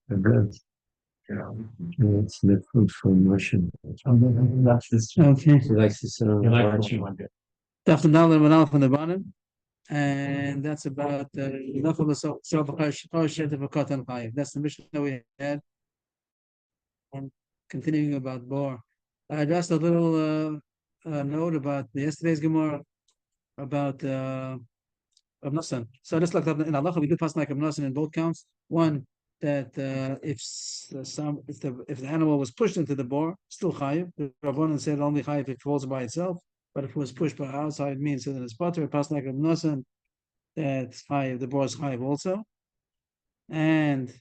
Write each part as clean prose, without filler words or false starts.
And then, it's different from Russian. Okay. He likes to sit on the Russian. Daf Dalet went off on the bottom, and that's about enough of the self-chayiv. That's the mission that we had. And continuing about Bor, just a little note about yesterday's Gemara about Rav Nosson. So just like in Allah, we did pass like Rav Nosson in both counts. One that if the animal was pushed into the bore, still chayiv. The Rabbanan said only chayiv if it falls by itself, but if it was pushed by outside means, so then it's butter. It passed like Rav Nosson that chayiv. The bore is chayiv also. And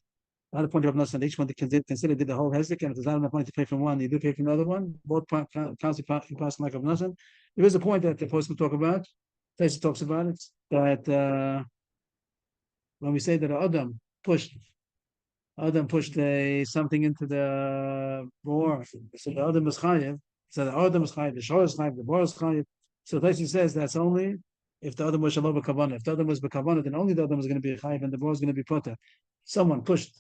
the other point of Rav Nosson, each one consider did the whole hezek, and if there's not enough money to pay from one, you do pay from another one. Both counts you pass like Rav Nosson. There is a point that the post will talk about. Taisa talks about it that when we say that Adam pushed something into the bore, so the Adam is chayiv. So the Adam is chayiv, the Shor is chayiv, the bore is chayiv. So Taisa says that's only if the Adam was shalom b'kavanah. If the Adam was b'kavanah, then only the Adam is going to be chayiv and the bore is going to be potter. Someone pushed,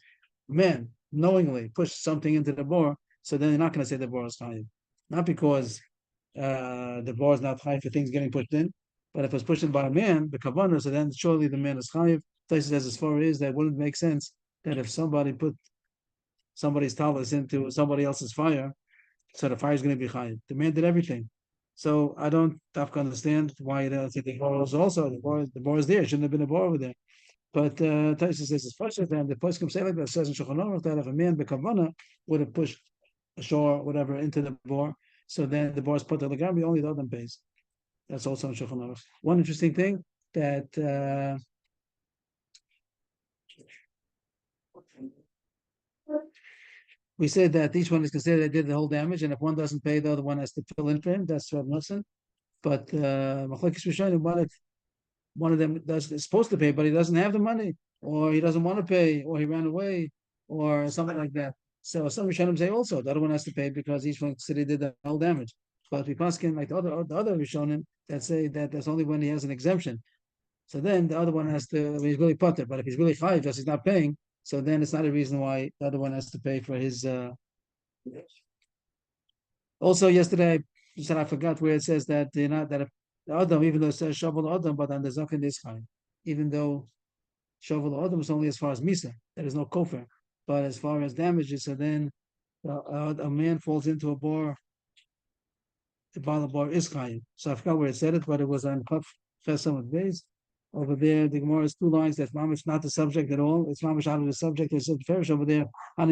man, knowingly pushed something into the bore, so then you're not going to say the bore is chayiv, not because the bore is not chayiv for things getting pushed in. But if it was pushed by a man, the kavanah, so then surely the man is chayiv. Taisa says as far as that wouldn't make sense that if somebody put somebody's talus into somebody else's fire, so the fire is going to be chayiv. The man did everything. So I don't understand why you don't think the bar was also the bar is there. It shouldn't have been a bar over there. But Taisa says it's frustrating. And the place can say like that says in Shulchan Aruch that if a man bekavana would have pushed a shore whatever into the bar, so then the bar is put to the gambi, only the other pays. That's also in Shulchan Aruch. One interesting thing that we said that each one is considered they did the whole damage, and if one doesn't pay, the other one has to fill in for him. That's Rav Nosson. But Machlokes Rishonim, one of them is supposed to pay, but he doesn't have the money, or he doesn't want to pay, or he ran away, or something like that. So some Rishonim say also the other one has to pay because each one considered did the whole damage. But we pass like the other Rishonim that say that that's only when he has an exemption. So then the other one has to, he's really putter. But if he's really chayiv because he's not paying, so then it's not a reason why the other one has to pay for his. Also, yesterday I said I forgot where it says that they're not that the Adam, even though it says shovel Adam, but on the Zakin is chayiv. Even though shovel Adam is only as far as Misa, there is no kofar. But as far as damages, so then a man falls into a bar, the bar is chayiv. So I forgot where it said it, but it was on Chesam with base. Over there, the Gemara is two lines. That's mamish not the subject at all. It's mamish out of the subject. There's a farish over there. And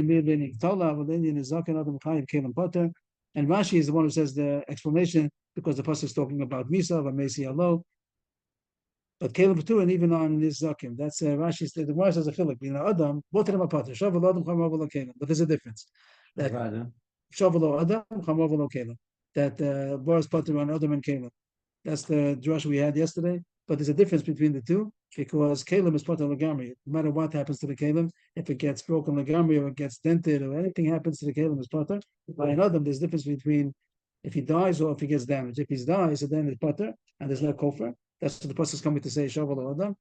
Rashi is the one who says the explanation because the pasuk is talking about Misa, Vamesi Alo. But Caleb too, and even on this Zakim, that's Rashi. The Gemara says a chilik. Adam, both of them are pater. Shavuot Adam, Chamav Caleb. But there's a difference. That Shavuot Adam, Chamav Caleb. That Boris pater on Adam and Caleb. That's the drush we had yesterday. But there's a difference between the two because kalim is part of Lagamri. No matter what happens to the kalim, if it gets broken Lagamri or it gets dented or anything happens to the kalim is part of. By another, there's a difference between if he dies or if he gets damaged. If he dies, so then it's butter and there's no kofar. That's what the pasuk is coming to say, Shavuot or Adam.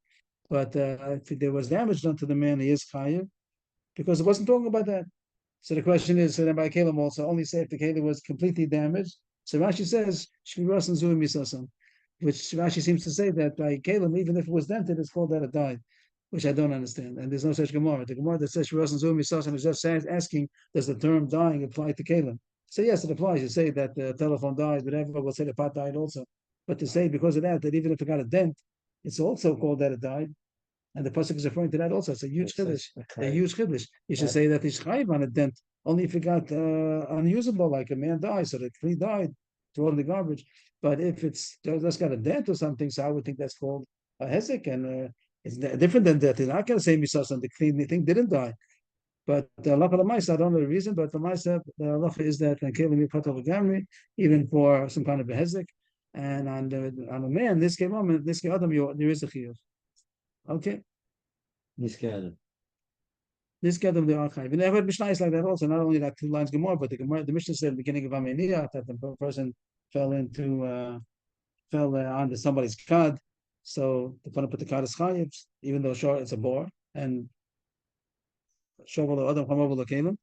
But if there was damage done to the man, he is chayiv because it wasn't talking about that. So the question is, so then by kalim also only say if the kalim was completely damaged. So Rashi says, Shviras and Zuim Misasam, which Rashi seems to say that by Kalim, even if it was dented, it's called that it died, which I don't understand. And there's no such Gemara. The Gemara that says Shviras and Zuim Misasam is just asking, does the term dying apply to Kalim? So yes, it applies. You say that the telephone died, whatever, we'll say the pot died also. But to say because of that even if it got a dent, it's also called that it died. And the pasuk is referring to that also. It's a huge chiddush. A huge chiddush. You should say that it's chayiv on a dent only if it got unusable, like a man dies, so the tree died, throw it in the garbage. But if it's just got a dent or something, so I would think that's called a hezek, and it's different than that. You're not going to say misas the thing didn't die. But the halacha l'maisa, I don't know the reason, but the maisa, the halacha is that kelim yipatov gamri, even for some kind of a hezek, and on a man, this came on, this came adam, there is a chiyuv. Okay. This guy. This guy of the archive. And I've heard Mishnah like that also, not only like two lines Gemara, but the Mishnah said at the beginning of Ameniyah that the person fell onto somebody's cod, So the fun put the card is chayiv, even though shor it's a bor and shor v'lo adam chama v'lo kelim.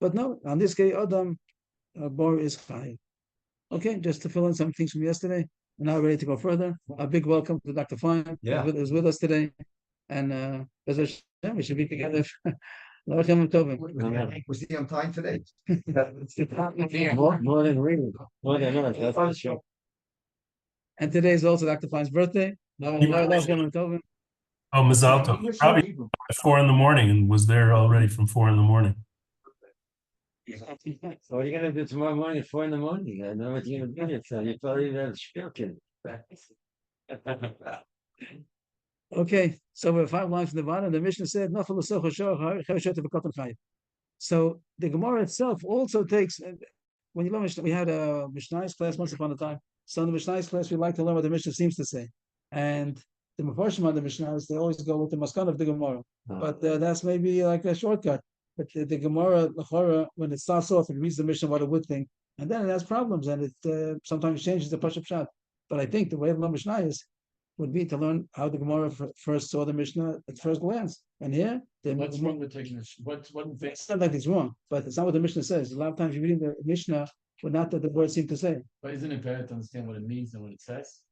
But no, on this case, adam bor is chayiv. Okay, just to fill in some things from yesterday. We're now ready to go further. A big welcome to Dr. Fine. Yeah. Who's with us today. And we should be together. We'll see on time today. More than reading. More than us, that's for sure. And today is also Dr. Fine's birthday. Oh, Mazal Tov. Probably at 4 in the morning and was there already from 4 in the morning. So what are you gonna do tomorrow morning at 4 in the morning? I know what you're gonna do. So you probably have shpilkin. Okay, so we're 5 lines from the bottom. The Mishnah said, so the Gemara itself also takes, when you learn Mishnah, we had a Mishnah's class once upon a time. So in the Mishnah's class, we like to learn what the Mishnah seems to say. And the Mefarshim on the Mishnahs, they always go with the Maskan of the Gemara. But that's maybe like a shortcut. But the Gemara, when it starts off, it reads the Mishnah what it would think. And then it has problems, and it sometimes changes the Pashup Pshat. But I think the way of the Mishnah would be to learn how the Gemara first saw the Mishnah at first glance. And here, what's wrong with taking this? It's not like it's wrong, but it's not what the Mishnah says. A lot of times you're reading the Mishnah, but not that the words seem to say. But isn't it better to understand what it means than what it says?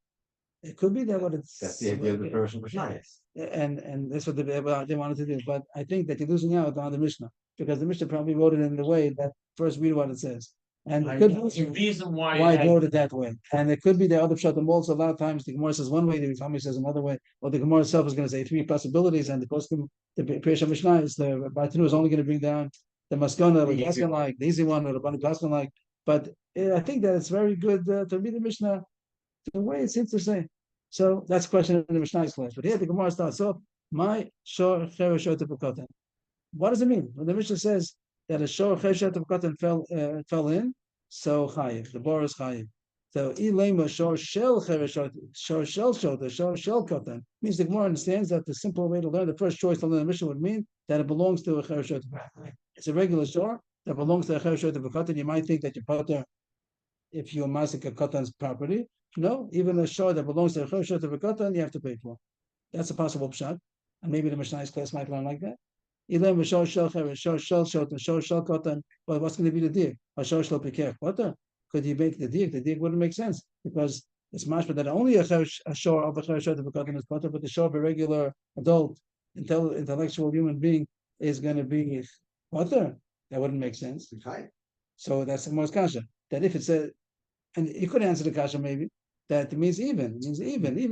It could be that what it's. That's the idea of the person Mishnah. And that's what they wanted to do. But I think that you're losing out on the Mishnah, because the Mishnah probably wrote it in the way that first read what it says. And it could be the reason why it wrote it that way. And it could be the other pshatim also. A lot of times the Gemara says one way, the Rishami says another way, or the Gemara itself is going to say 3 possibilities, and the poskim, the Pesha Mishnah is the Baitinu is only going to bring down the Maskana, the Paskan like, the easy one, or the Bani Paskan like. But I think that it's very good to read the Mishnah the way it seems to say. So that's a question in the Mishnah's class. But here the Gemara starts off, my shor chereshot of what does it mean? When the Mishnah says that a shor chereshot of fell in, so chayiv, the bor is chayiv. So ilema shor shel chereshot, shor shel shota, shor shel kotan means the Gemara understands that the simple way to learn the first choice to learn the Mishnah would mean that it belongs to a chereshot. It's a regular shor that belongs to a chereshot of a kotan. You might think that you potter if you masik a kotan's property. No, even a shor that belongs to a chereshot of a kotan, you have to pay for. That's a possible pshat, and maybe the Mishnah's class might learn like that. Ilem v'shor shel cheresh, shor shel shot, and shor shel kotan. Well, what's going to be the dir? A shor shel pikech. What? Could you make the dir? The dir wouldn't make sense because it's mashma that only a shor of a chereshot of a kotan is potter, but the shor of a regular adult, intellectual human being is going to be potter. That wouldn't make sense. Okay. So that's the most kasha. That if it's a, and you could answer the kasha maybe. That it means even. It means even if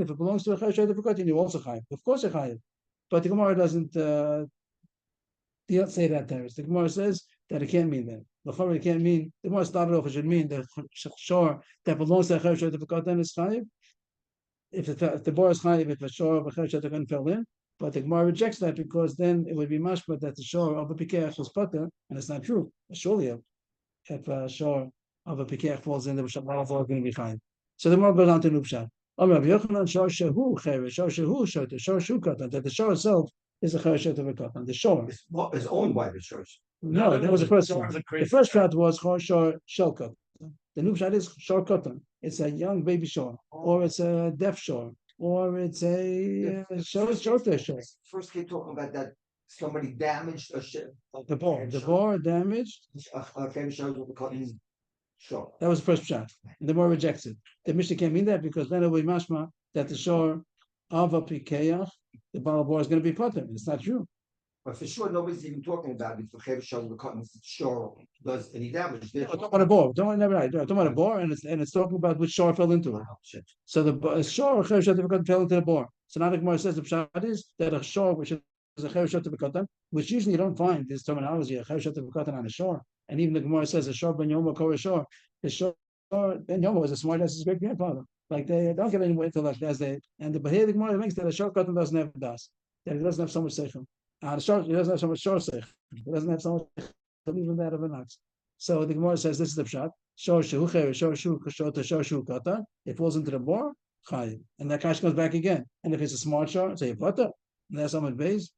it belongs to a chereshot of a kotan, you also chayiv. Of course, you're chayiv. But the Gemara doesn't say that there. The Gemara says that it can't mean that. The Gemara can't mean. The Gemara started off. It should mean that shor that belongs to a chereshot of a kotan is chayiv. If the bar is chayiv, if a shor of a chereshot of a kotan fell in, but the Gemara rejects that because then it would be mashma that the shor of a pikech was potter, and it's not true. Surely, if a shor of a pikech falls in, the Shabbat is going to be chayiv. So the Gemara goes on to Nupshat. That the shor itself is a chereshot of a kotan. The shor is owned by the church. No, that was the first one. The first shot was shor shel kotan. The new shot is shor kotan. It's a young baby shor, or it's a deaf shor, or it's a shor shor. First came talking about that somebody damaged a ship. The bar damaged. Sure. That was the first shot. And the more rejects it. The Mishnah can't mean that because then it will be mashma that the shor of a pikeach, the Baal Bor is going to be potter. It's not true. But for sure, nobody's even talking about it. The Chev shows the cotton shore does any damage. Talking about a bor. Talking about a bor, and it's talking about which shore fell into it. So the shore of Chev Shot fell into the bor. So now the Gemara says the pshat is that a shore which is a Chev Shot which usually you don't find this terminology a Chev Shot on a shore. And even the Gemara says a shor ben Yomo kore shor. The shor ben Yomo was as smart as his great grandfather. Like they don't get any more intellect as they. But here the Gemara makes that a shor cotton doesn't have das. That it doesn't have so much seichel. The shor it doesn't have so much shor seichel. It doesn't have so much even that of an ox. So the Gemara says this is the pshat. Shor shehu cheresh, shor shehu kashota, shor shehu katan. It falls into the bor chayiv, and that kash comes back again. And if it's a smart shor, say potter. And that's on base.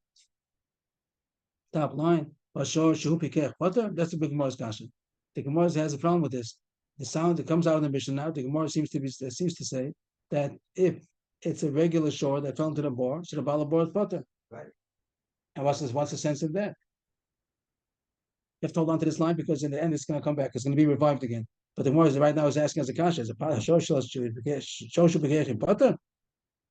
Top line. That's the big Gemara's kasha. The Gemara has a problem with this. The sound that comes out of the Mishnah now, the Gemara seems to say that if it's a regular shore that fell into the bore, so the bala bore is butter. Right. And what's the sense of that? You have to hold on to this line because in the end it's going to come back. It's going to be revived again. But the Gemara right now is asking as a kasha, is a shor should be butter?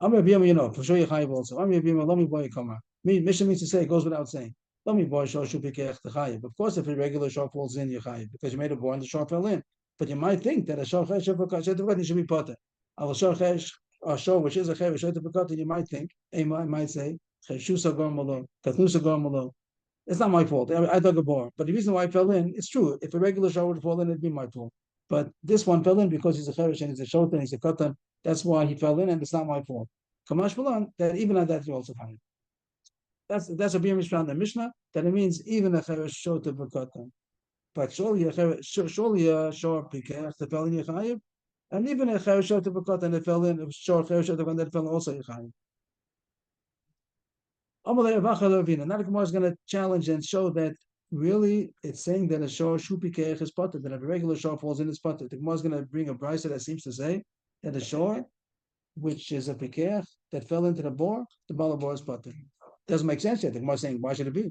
I'm a biyam, for sure you chayiv also. I'm a biyam, let me boy kamma. Mission means to say, it goes without saying. Let me boy shor should be the chayiv. Of course, if a regular shor falls in, you chayiv because you made a bore and the shor fell in. But you might think that a shor should be butter. A shor which is a chayiv should be butter. You might think, might say, cheshusa gormalo, katnusa gormalo. It's not my fault. I dug a bore. But the reason why I fell in, it's true. If a regular shor would fall in, it'd be my fault. But this one fell in because he's a cheresh and he's a shot and he's a katan. That's why he fell in, and it's not my fault. Kamash Malan, that even at that you also find. That's a Biyam Mishra in the Mishnah, that it means even a cheresh shot of a katan. But surely a shor pikach that fell in Yechayiv, and even a cheresh shot of a katan that fell in, a shor cheresh shot of a that fell in also Yechayiv. Now the Gemara is going to challenge and show that really it's saying that a shor shupikech is potter, that if a regular shor falls in, it's potter. The Gemara is going to bring a brisa that seems to say that a shor, which is a pikech, that fell into the bore, the bala bore is potter. Doesn't make sense yet. The Gemara is saying, why should it be?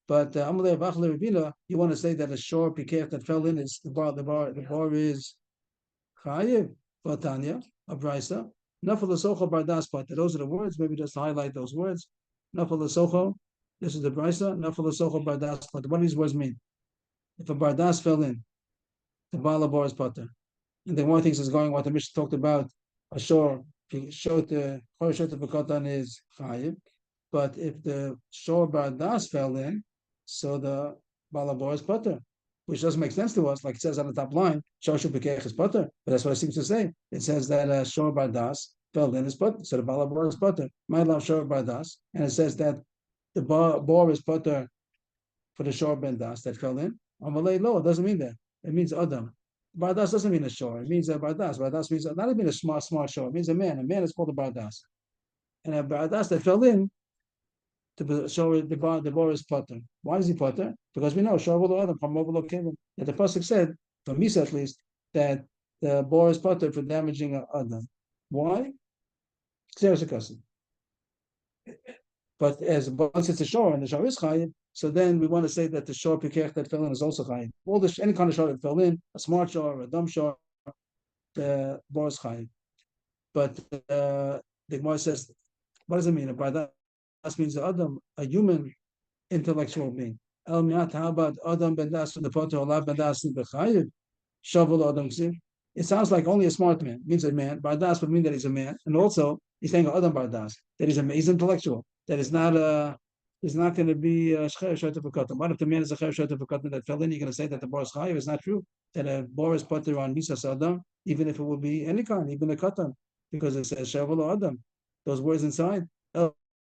But you want to say that a shor pikech that fell in is the bar is chayiv, vatanya, a brisa. Nafal socho bardas potter. Those are the words. Maybe just highlight those words. Nafal socho. This is the brisa. Nafal socho bardas potter. What do these words mean? If a bardas fell in, the bala bar is potter. And then one of the things is going what the Mishnah talked about. A shor showed the katan is chayiv, but if the shor bardas fell in, so the bala bar is potter, which doesn't make sense to us. Like it says on the top line, shor shupikech is potter, but that's what it seems to say. It says that shor bardas fell in is potter, so the bala bar is potter. My love shor bardas, and it says that the bar is potter for the shor bardas that fell in. Amalei lo, it doesn't mean that. It means adam. Bardas doesn't mean a shor. It means a bardas. Bardas means not even a smart shor. It means a man. A man is called a bardas. And a bardas that fell in to show the bar is potter. Why is he potter? Because we know shor v'lo adam from v'lo kevin. That the pasuk said, from Misa at least, that the bar is potter for damaging adam. Why? Serious cousin. But once it's a shor and the shor is chayiv, so then we want to say that the shor pikech that fell in is also chayiv. All any kind of shor that fell in, a smart shor, a dumb shor, the bar is chayiv. But the Gemara says, what does it mean? By that means the adam, a human intellectual being. El miat habad adam ben das the potter olav ben das bechayiv shavel adam ksiv. It sounds like only a smart man. It means a man. Bardas would mean that he's a man, and also he's saying adam bardas that he's intellectual. That is not is not going to be shcher shot of a katan. What if the man is a shcher shot of a katan that fell in? You're going to say that the bar is chayiv? It's not true. That a bar is potter on misas adam, even if it would be any kind, even a katan, because it says shavel adam. Those words inside.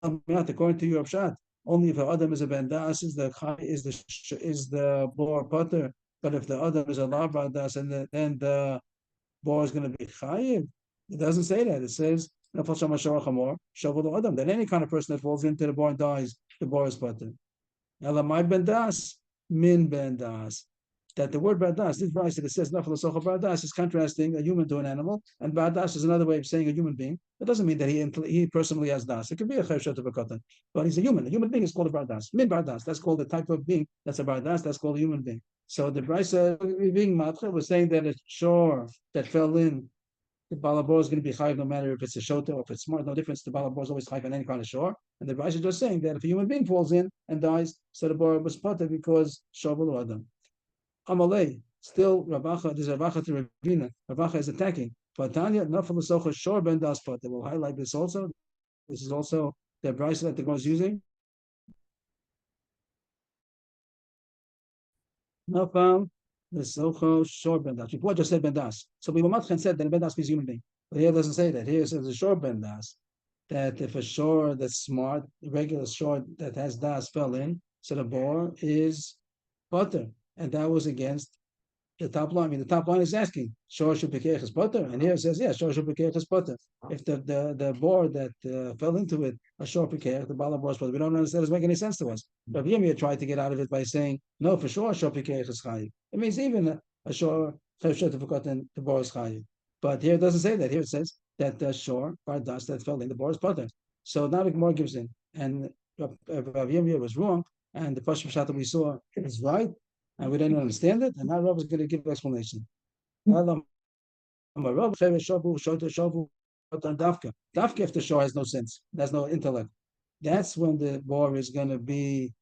According to your pshat, only if the adam is a bendas is the bar potter. But if the adam is a lav bardas, and then the bar is going to be chayiv. It doesn't say that. It says that any kind of person that falls into the bar and dies, the bar is potter. Elamai bendas, min bendas. That the word bardas, this verse that it says nafal socha bardas is contrasting a human to an animal, and bardas is another way of saying a human being. That doesn't mean that he personally has das. It could be a cheshet of a katan, but he's a human. A human being is called a bardas. Min bardas, that's called the type of being that's a bardas. That's called a human being. So the brisa being matra was saying that a shor that fell in, the balabor is going to be chayiv no matter if it's a shota or if it's smart. No difference. The balabor is always chayiv on any kind of shor. And the brisa is just saying that if a human being falls in and dies, so the bar was potter because shor v'lo adam. Amalei, still Ravacha, there's Ravacha to Ravina. Ravacha is attacking. Vatanya, nafal socha shor ben das potter. We'll highlight this also. This is also the brisa that the Gemara is using. Nafal the socha shor ben das. Before I just said ben das. So Bimamatchen said that ben das means human being. But here it doesn't say that. Here it says a shor ben das. That if a shor that's smart, a regular shor that has das fell in, so the bar is potter. And that was against the top line. I mean, the top line is asking, shor shupikech is potter. And here it says, yeah, shor shupikech is potter. If the bar that fell into it, a shor pikech, the bala bar is potter. We don't understand. It doesn't make any sense to us. But Yirmiyah tried to get out of it by saying, no, for sure, shor pikech is chayiv. It means even a shor cheshet of a katan, the bar is chayiv. But here it doesn't say that. Here it says, that shore or dust that fell in the bar is potter. So now the Gemara gives in, and Rav Yirmiyah was wrong, and the Pashim Shat that we saw is right, and we didn't understand it, and now Rav is going to give an explanation. Dafka if the shore has no sense, there's no intellect, that's when the bar is going to be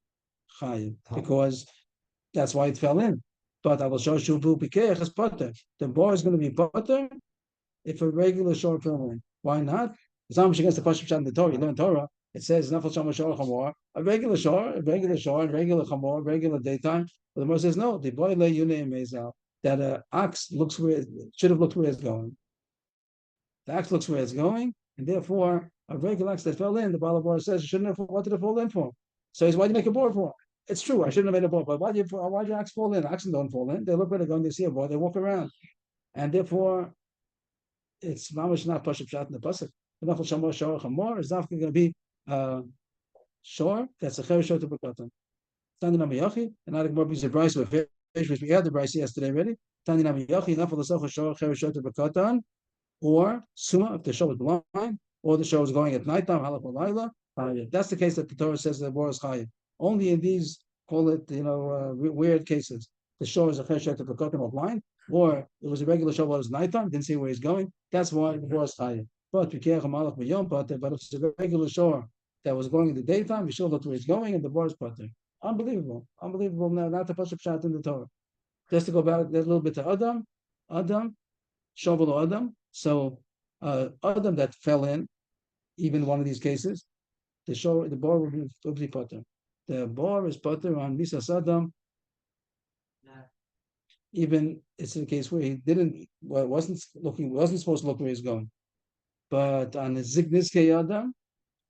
chayiv, because that's why it fell in. But I will show you as potter. The bar is going to be potter if a regular shore fell in. Why not? It's not much against the Pashim Shat in the Torah. You learn Torah. It says a regular shore, a regular chamor, regular daytime. But the Gemara says no. The boy lay yune mezal, that an ox looks where it should have looked where it's going. The ox looks where it's going, and therefore a regular ox that fell in, the Bava says you shouldn't have wanted to fall in for. So he's why do you make a board for? It's true, I shouldn't have made a board, but why do your ox fall in? Oxen don't fall in. They look where they're going. They see a board. They walk around, and therefore it's mamish not Pashut Pshat in the pasuk. The nafal shamor shor chamor is not going to be shore. That's a cheresh shor to bekatan. Tani namiyachi, and not more because the price of fish, which we had the price yesterday already. Tani namiyachi, nafal the socha shor cheresh shor to bekatan, or suma if the show is blind, or the show is going at nighttime. Halach l'layla. That's the case that the Torah says the war is chayiv. Only in these, call it weird cases, the show is a cheresh shor to bekatan or blind. Or it was a regular show, but it was nighttime, didn't see where he's going. That's why the war is chayiv. But if it's a regular shore that was going in the daytime, you should look where he's going, and the bar is potter. Unbelievable. Unbelievable. Now, not the Pashut Pshat in the Torah. Just to go back a little bit to Adam, Shovel Adam. So Adam that fell in, even one of these cases, the bar will be potter. The bar is potter on Misas Adam. Even it's a case where he wasn't supposed to look where he's going. But on the Zigniske Adam,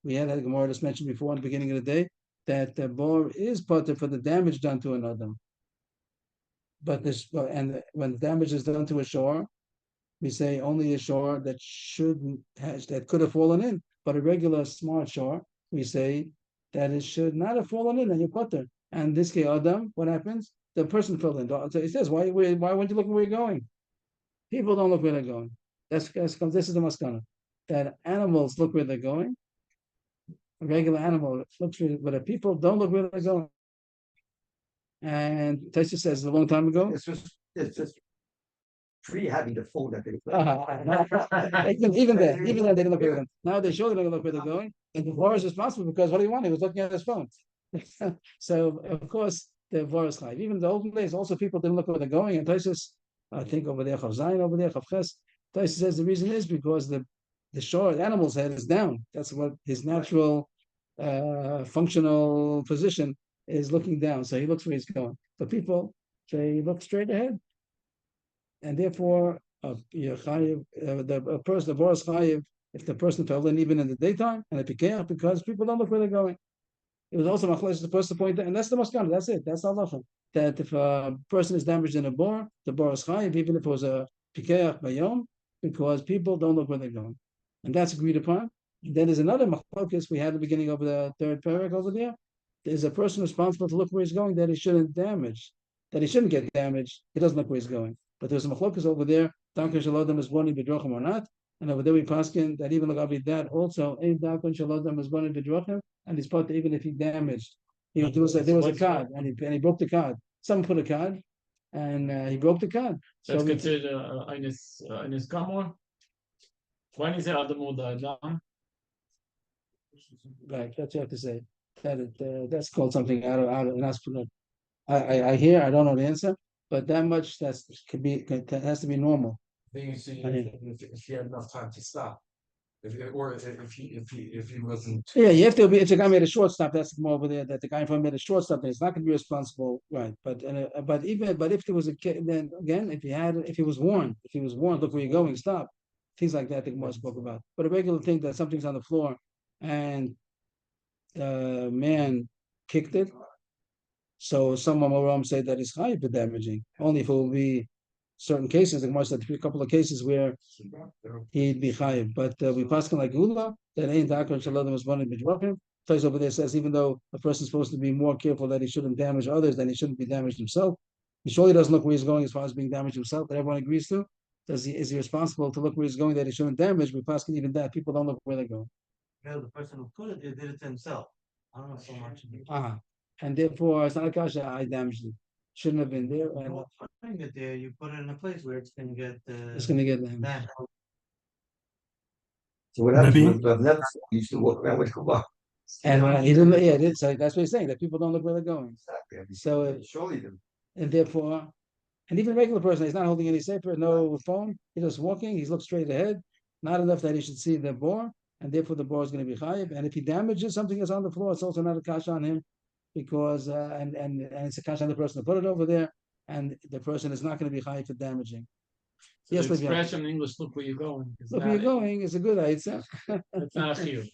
we had that Gemara just mentioned before in the beginning of the day, that the bar is potter for the damage done to an Adam. But when the damage is done to a shore, we say only a shore that could have fallen in. But a regular smart shore, we say that it should not have fallen in, and you're potter. And this case Adam, what happens? The person fell in. So he says, why weren't you looking where you're going? People don't look where they're going. This is the maskana. That animals look where they're going. A regular animal looks where, but the people don't look where they're going. And Taisa says a long time ago. It's just tree having the phone that they even then they didn't look where they're going. Now they surely don't look where they're going. And the war is responsible because what do you want? He was looking at his phone. So of course the war is chayiv. Even in the olden days, also people didn't look where they're going. And Taisa, I think over there, Chav Zayin over there, Chav Ches. Taisa says the reason is because the shore, the animal's head is down. That's what his natural functional position is, looking down. So he looks where he's going. But people, they look straight ahead. And therefore, the bar is chayiv if the person fell in even in the daytime, and it became because people don't look where they're going. It was also machlokes the person point, and that's the maskana. That's it. That's halacha. That if a person is damaged in a bar, the bar is chayiv, even if it was a pikeach bayom, because people don't look where they're going, and that's agreed upon. And then there's another machlokes we had at the beginning of the third paragraph over there. There's a person responsible to look where he's going that he shouldn't get damaged. He doesn't look where he's going. But there's a machlokes over there. Dankan shalodam is one b'drochim or not. And over there we paskin that even like that also ain't dankan shalodam is one b'drochim, and he's part even if he damaged. There was a card and he broke the card. Someone put a card and he broke the card. That's considered eines kamma. When is it Adam or the Adam? Right, that's what you have to say. That's called something out of I hear, I don't know the answer, but that much that has to be normal. If he had enough time to stop, if he wasn't. Yeah, you have to be. If the guy made a short stop, that's more over there. That the guy in front made a short stop, then he's not going to be responsible, right? But if there was a kid, then again, if he was warned, look where you're going, stop. Things like that, the Gemara spoke about. But a regular thing that something's on the floor and the man kicked it. So some Amoram say that it's chayiv damaging. Only if it will be certain cases. The Gemara said a couple of cases where he'd be chayiv. But we pass like Gula, that ain't dakar shalom was one in B'drochim. Tais over there says even though a person's supposed to be more careful that he shouldn't damage others, then he shouldn't be damaged himself. He surely doesn't look where he's going as far as being damaged himself, that everyone agrees to. is he responsible to look where he's going that he shouldn't damage? But possibly even that people don't look where they're going. No, the person who put it there did it to himself. I don't know so much. And therefore it's not a kasha. I damaged it. Shouldn't have been there. You're And not putting it there, you put it in a place where it's gonna get, it's going to get damaged. damaged. So what happens Maybe- when never used to walk around with kamma? And when he didn't, yeah, so that's what he's saying, that people don't look where they're going. So, Surely them. and therefore, and even a regular person, he's not holding any safer, no phone, he's just walking, he's looked straight ahead, not enough that he should see the boar, and therefore the boar is going to be chayiv. And if he damages something that's on the floor, it's also not a kash on him, because and it's a kash on the person to put it over there, and the person is not going to be chayiv for damaging. So Yes, the please, yeah. expression in English, look where you're going. is Look where you're not- going is a good idea. It's not a chiyuv.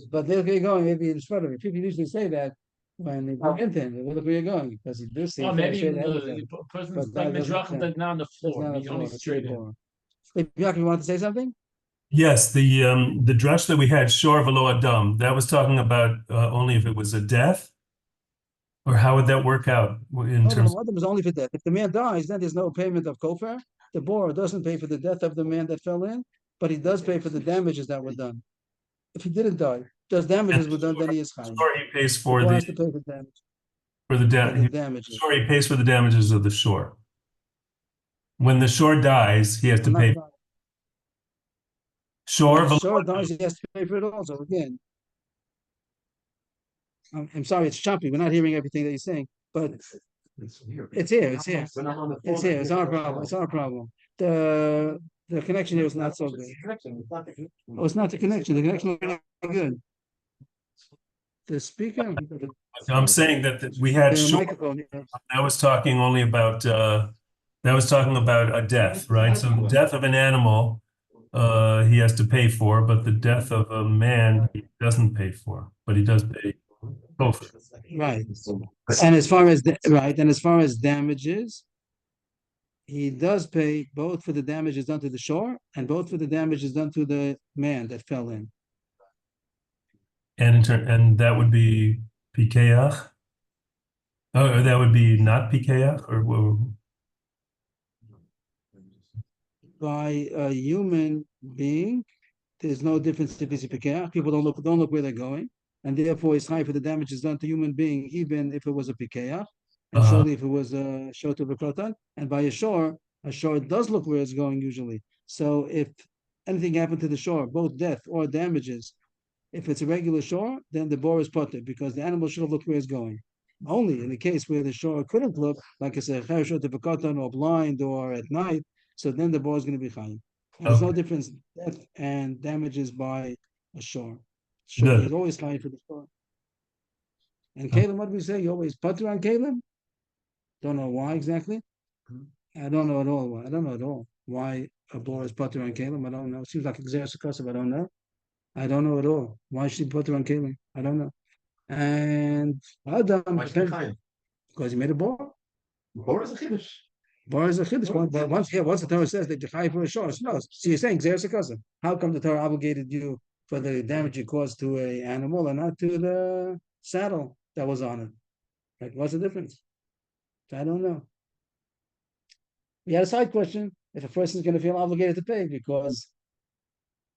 But look where you're going, maybe in front of you. People usually say that when they go into him, look where you're going, because he does see. Oh, maybe straight in ahead of the him. person's But that like doesn't- Midrach, that's not on the It's floor. not a He's only floor, it's straight a in. floor. Hey, Yaakov, you want to say something? Yes, the drush that we had, Shor V'lo Adam, that was talking about only if it was a death? Or how would that work out in No, terms? the one was only for death. If the man dies, then there's no payment of kofar. The borer doesn't pay for the death of the man that fell in, but he does pay for the damages that were done. If he didn't die, just damages were done, then he is chayiv. Shor he pays The for borer has to the pay for damage. for the For the damage. damages. Shor he pays for the damages of the shore. When the shore dies, he has to Well, pay. not- Shor When V'lo Shor dies, he has to pay for it also. Again, I'm sorry, it's choppy. We're not hearing everything that you're saying, but it's here. It's here. It's here. It's our problem. It's our problem. The connection here is not so good. Oh, it's not the connection. The connection is not good. The speaker, I'm saying that we had the Shor. microphone. Yeah. I was talking only about that was talking about a death, right? So the death of an animal he has to pay for, but the death of a man he doesn't pay for, but he does pay both. Right. And as far as and as far as damages, he does pay both for the damages done to the shore and both for the damages done to the man that fell in. And and that would be pikeach. Oh, that would be not pikeach, or By a human being, there's no difference if it's a pikeach. People don't look where they're going, and therefore it's high for the damages done to human being, even if it was a pikeach, and surely if it was a shor to b'kotan. And by a shor does look where it's going usually. So if anything happened to the shore, both death or damages, if it's a regular shore, then the boar is potter because the animal should have looked where it's going. Only in the case where the shore couldn't look, like I said, shor to b'kotan or blind or at night, so then the boar is going to be chayiv. And there's no difference death and damages by a shore. Sure, he's always chayiv for the shore. And Caleb, what do we say? You always putter on Caleb? Don't know why exactly. I don't know at all. I don't know at all why a boar is putter on Caleb. I don't know. It seems like exercise. I don't know. I don't know at all. Why should he putter on Caleb? I don't know. And Adam, because he made a boar. Boar is a chiddush. Bar is a chiddush. Once the Torah says that you're chayiv for a shor, no. So you're saying exercise. How come the Torah obligated you for the damage you caused to an animal and not to the saddle that was on it? Like, what's the difference? I don't know. We had a side question. If a person is going to feel obligated to pay because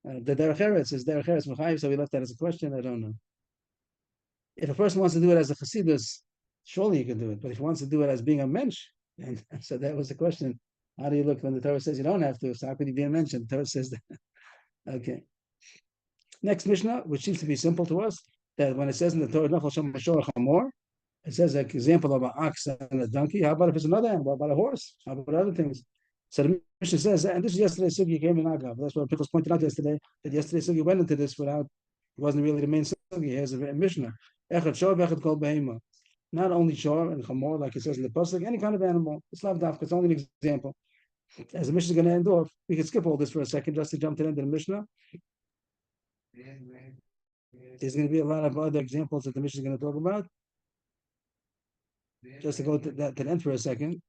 the derech eretz is derech eretz mechayiv, so we left that as a question. I don't know. If a person wants to do it as a chassidus, surely you can do it. But if he wants to do it as being a mensch, and so that was the question. How do you look when the Torah says you don't have to? So how could he be a mensch? The Torah says that. Okay. Next Mishnah, which seems to be simple to us, that when it says in the Torah, "Nafal Shem Mashor Chamor," it says like example of an ox and a donkey. How about if it's another animal? How about a horse? How about other things? So the Mishnah says, and this is yesterday's sugi came in Agav. That's what Pickles pointed out yesterday. That yesterday's sugi went into this without, it wasn't really the main sugi. Here's a Mishnah. Echad shor, echad kol behema. Not only shor and chamor, like it says in the pasuk, any kind of animal. It's lav dafka. It's only an example. As the Mishnah is going to end off, we can skip all this for a second just to jump to the end of the Mishnah. There's going to be a lot of other examples that the Mishnah is going to talk about. Just to go to the end for a second.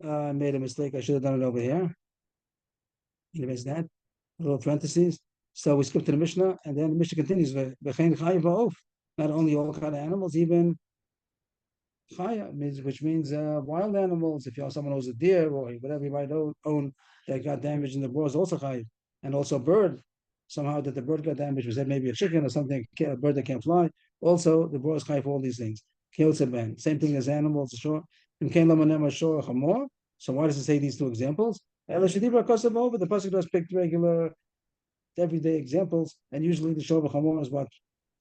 I made a mistake. I should have done it over here. You missed that. A little parentheses. So we skip to the Mishnah, and then the Mishnah continues. Not only all kind of animals, even chaya means, which means wild animals. If you have someone owns a deer or whatever you might own that got damaged in the boar is also chaya, and also bird. Somehow that the bird got damaged, was that maybe a chicken or something, a bird that can't fly. Also, the boar is chaya for all these things. Kills a man. Same thing as animals, sure. And came lamanema shor chamor. So why does it say these two examples? The pasuk does pick regular everyday examples, and usually the shor chamor is what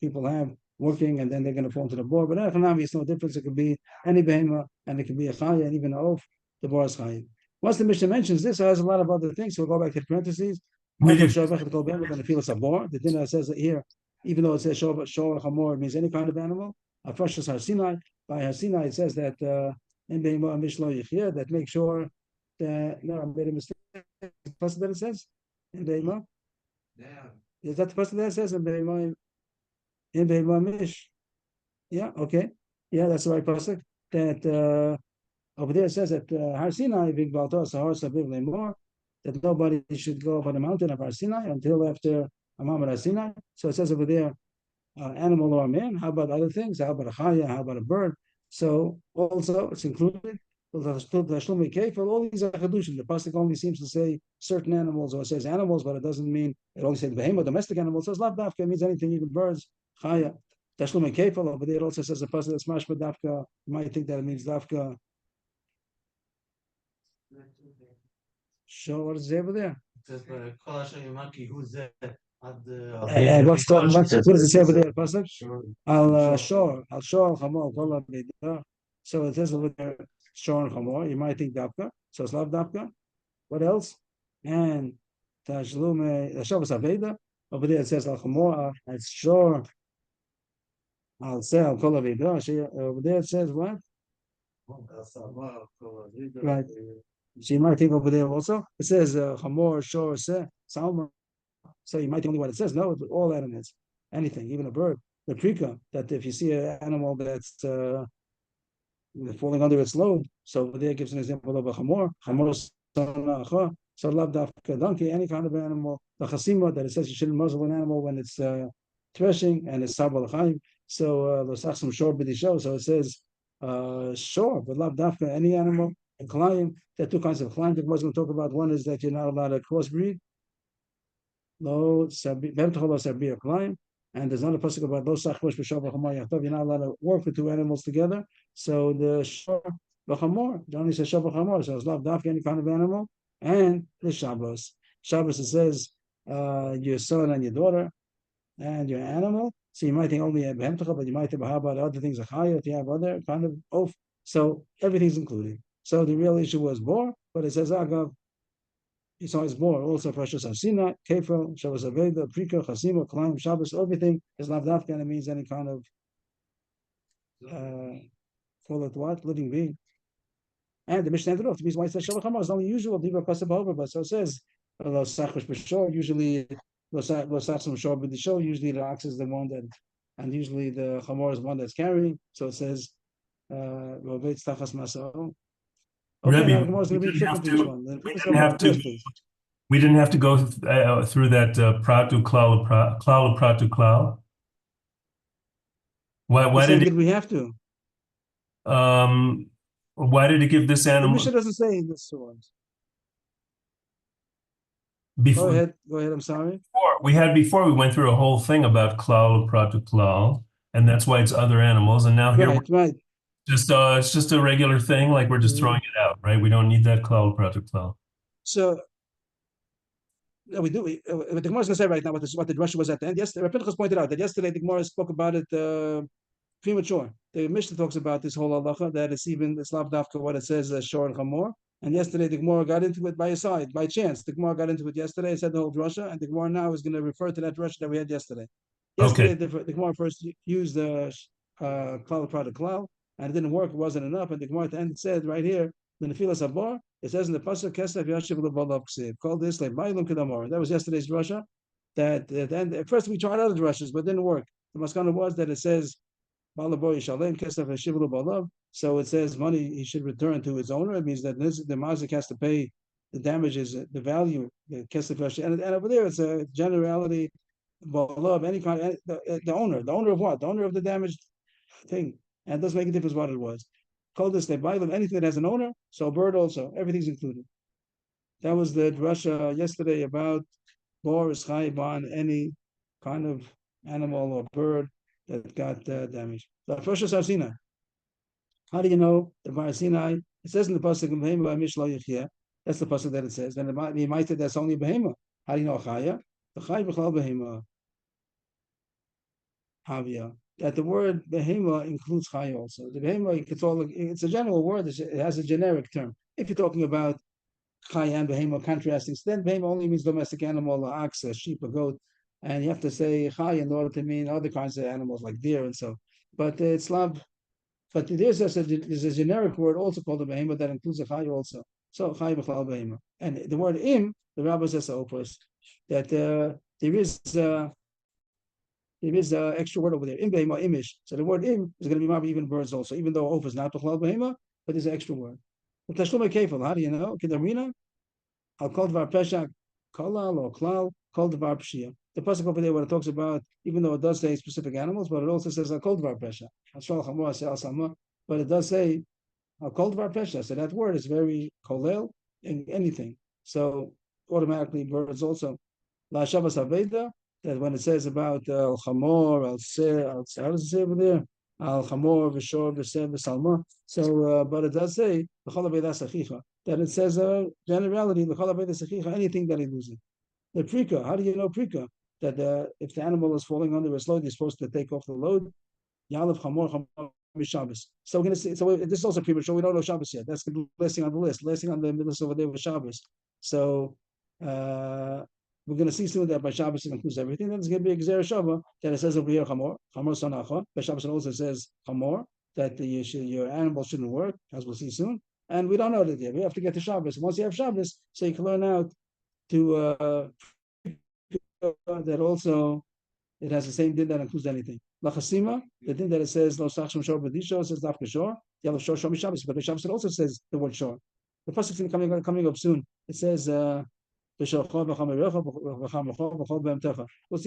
people have working, and then they're going to fall into the boar. But economy is no difference. It could be any behema, and it could be a chaya, and even a oaf. The boar is chaya. Once the Mishnah mentions this, it has a lot of other things. So we'll go back to the parentheses. We did. The feel it's a boar. The dinner says that here, even though it says shor chamor, it means any kind of animal. Afrashas Har Sinai. By Har Sinai, it says that in behema mishlo yichya, that make sure that no, I made a mistake. Plus that it says in behema. Is that the person that says in behema? In mish? Yeah, okay. Yeah, that's the right pasuk. That over there it says that Har Sinai big balto sahar sabiv lemor, that nobody should go up on the mountain of Har Sinai until after Amam Har Sinai. So it says over there, animal or man. How about other things? How about a chaya? How about a bird? So also it's included. All these are chedushim. The pasuk only seems to say certain animals, or it says animals, but it doesn't mean it only says behemoth, domestic animals. It says lav dafka, it means anything, even birds. Chaya. Tashlum and kefal over there also says a pasuk that's mashma dafka. You might think that it means dafka. Show what is over there. And what does it say over there? Pasuk? Al shor, chamor, kol ha-beidah. So it says over there, shor and chamor. You might think dafka. So it's lav dafka. What else? And tashlum, shavas aveda. Over there it says al chamor. It's shor. I'll say al kol ha-beidah. Over there it says what? Right. So you might think over there also. It says chamor, shor, salma. So you might think only what it says. No, it's all animals, anything, even a bird. The prika, that if you see an animal that's falling under its load, so over there gives an example of a chamor, so lav dafka donkey, any kind of animal. The chasima, that it says you shouldn't muzzle an animal when it's threshing, and it's sabal chaim. So losachsim shor b'disho. So it says shor, but lav dafka any animal. And klayim, there are two kinds of klayim that we're going to talk about. One is that you're not allowed to crossbreed. Lo sabi, climb, and there's not a pasuk about lo sachvosh b'shav v'chamor yachtav. You're not allowed to work with two animals together. So the shor v'chamor, the only says shav v'chamor, so it's not dafka any kind of animal. And the Shabbos, it says your son and your daughter and your animal. So you might think only a behemtecha, but you might think how about other things like chaya, if you have other kind of oath. So everything's included. So the real issue was bor, but it says agav. So it's more also precious Sinai, Kefel, Shabbos Aveda, Prika, Chasima, Klaim, Shabbos, everything is lav dafka, and it means any kind of call it what? Living being. And the Mishnah ended off. It means why it says Shabbat Chamar is only usual, Diva Pasab over, but so it says Los Sachos B'Shor, usually Los Sachos B'Shor B'Dishor, usually the ox is the one that, and usually the Chamor is one that's carrying. So it says Rovet Tachas Masao. Rebbe, now the Gemara is going to be different for each one. We didn't have to go through that pratu klal pratu klal. Why did we have to? Why did it give this animal? The Mishnah doesn't say in this source. Before, go ahead. I'm sorry. Before we went through a whole thing about klal pratu klal, and that's why it's other animals. And now here, right. It's just a regular thing, like we're just throwing it out, right? We don't need that klal pratu klal. So we do. What the Gemara is going to say right now, what the Russia was at the end. Yesterday, Pinchas pointed out that yesterday the Gemara spoke about it premature. The Mishnah talks about this whole halacha that it's even lav dafka what it says shor and chamor. And yesterday the Gemara got into it by a side, by chance. The Gemara got into it yesterday and said the whole drasha, and the Gemara now is going to refer to that drasha that we had yesterday. Yesterday the Gemara first used the klal pratu klal, and it didn't work. It wasn't enough. And the Gemara at the end said right here, the nefilas habar. It says in the pasuk kesef yashiv lebalav ksiv. Called this like ma'ilum kedamor. That was yesterday's drasha. That then at first we tried other drashas, but it didn't work. The maskana was that it says balaboy shalem kesef yashiv lebalav. So it says money he should return to its owner. It means that the mazik has to pay the damages, the value, the kesef yashiv. And over there it's a generality. Balav, any kind of the owner of what? The owner of the damaged thing. And it doesn't make a difference what it was. Called this, they buy them anything that has an owner, so a bird also, everything's included. That was the drasha yesterday about Boris Chayiv on any kind of animal or bird that got damaged. The first is Sinai. How do you know the Bar Sinai? It says in the pasuk Behema Mishlo Yechia. That's the pasuk that it says. Then it might say that's only Behema. How do you know Chaya? The Chay B'chal Behema. Havia. That the word Behema includes Chay also. The Behema, it's a general word. It has a generic term. If you're talking about Chay and Behema contrasting, so then Behema only means domestic animal, a ox, a sheep, a goat, and you have to say Chay in order to mean other kinds of animals like deer and so. But it's not. But there's a generic word also called a behema that includes a chay also. So chay b'chlal behema. And the word im, the rabbi says opus, that there is extra word over there. Im behema imish. So the word im is going to be maybe even birds also, even though opus is not b'chlal behema, but there's an extra word. But tashlum kefil, how do you know? Kedarina, I'll call dvar pesha kolal or klal, call dvar pshia. The pasuk over there, when it talks about, even though it does say specific animals, but it also says I'll call dvar pesha. But it does say I'll call dvar pesha. So that word is very kolel in anything. So automatically birds also. La shavas aveda, that when it says about al chamor, al ser, how does it say over there? Al chamor v'shor v'ser v'salma. So, but it does say l'chol aveda sachicha. That it says generality l'chol aveda sachicha, anything that he loses. The prika, how do you know prika? That if the animal is falling under its load, you're supposed to take off the load. Yalav chamor Shabbos. So we're going to see. So this is also premature. We don't know Shabbos yet. That's the last thing on the list. Last thing on the list over there was Shabbos. So we're going to see soon that by Shabbos it includes everything. Then it's going to be a Gzera Shava that it says over here chamor sonacha. By Shabbos it also says chamor that your animal shouldn't work, as we'll see soon. And we don't know that yet. We have to get to Shabbos. Once you have Shabbos, so you can learn out to that also it has the same din that includes anything. Lachasima, the din that it says lo sachsham shor b'disho says dafka shor. The other shor shomi Shabbos, but the Shabbos it also says the word shor. The pasuk is coming up soon. It says we'll see the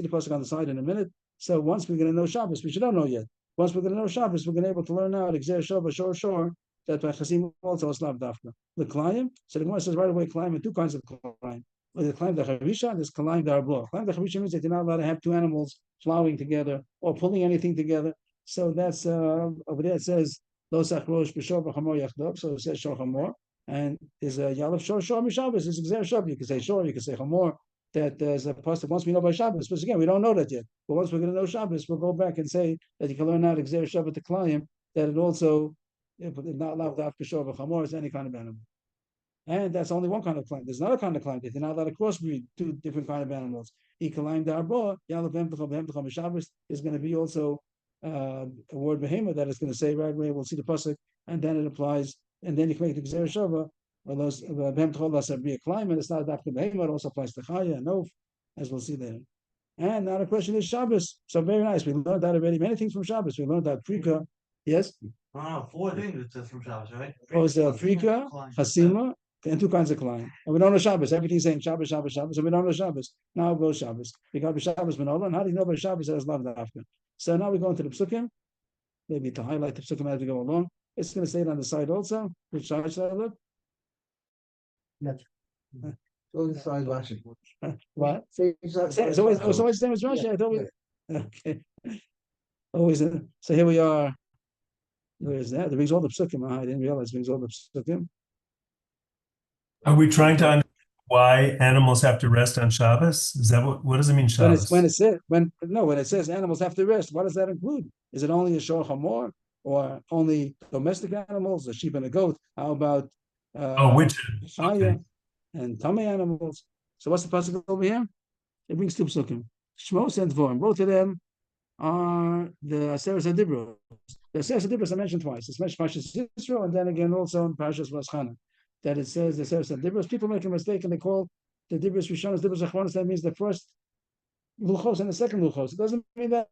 pasuk on the side in a minute. So once we're going to know Shabbos, which you don't know yet. Once we're going to know Shabbos, we're going to be able to learn out Gzer Shor shor that by Chasim also is not dafka. The Klayim, so the Gemara says right away Klayim, two kinds of Klayim. The Klayim the Chavisha, there's Klayim the Arbor. Klayim the Chavisha means that you're not allowed to have two animals plowing together or pulling anything together. So that's over there it says Lo Sachrosh B'Shor B'Chamor Yachdov, so it says Shor Chamor. And there's a Yalav Shor Mishabbos, it's Gzer Shor. You can say Shor, you can say Chamor. That there's a pasuk once we know by Shabbos, but again we don't know that yet. But once we're going to know Shabbos, we'll go back and say that you can learn out Gzer Shor to Klayim, that it also not allowed to B'Shor B'Chamor is any kind of animal. And that's only one kind of climb. There's another kind of climb that you're not allowed to crossbreed two different kind of animals. Ikalim darbo, Yalav Shabbos is going to be also a word behema that is going to say right away. We'll see the pasuk, and then it applies, and then you can make the Gzer Shava, or those be a climb, and it's not adapted behema. It also applies to Chaya and Oaf, as we'll see there. And now the question is Shabbos. So very nice. We learned that already. Many things from Shabbos. We learned that Prika. Yes. Wow, 4 things it says from Shabbos, right? Oh, it's Prika, Hasima, and two kinds of Klayim. And we don't know Shabbos. Everything's saying Shabbos, Shabbos, Shabbos, and we don't know Shabbos. Now goes Shabbos. We got Shabbos Manola, and how do you know by Shabbos that is love after? So now we go into the Psukim, maybe to highlight the Psukim as we go along. It's going to say it on the side also. Which side should I look? Go to the side watching. What? It's always the same as Rashi. I thought we. Okay. Always. So here we are. Where is that? It brings all the Psukim. I didn't realize it brings all the Psukim. Are we trying to understand why animals have to rest on Shabbos? Is that what does it mean, Shabbos? When it says animals have to rest, what does that include? Is it only a shor chamor or only domestic animals, a sheep and a goat? How about which? Chaya and Tamei animals? So what's the pasuk over here? It brings two psukim. Shmos and Dvorim. Both of them are the Aseres HaDibros. The Aseres HaDibros I mentioned twice. It's mentioned Parshas Yisro, and then again also in Parshas Vaschana. That it says the Aseres HaDibros. People make a mistake and they call the Dibros Rishonos Dibros Achronos. That means the first luchos and the second luchos. It doesn't mean that.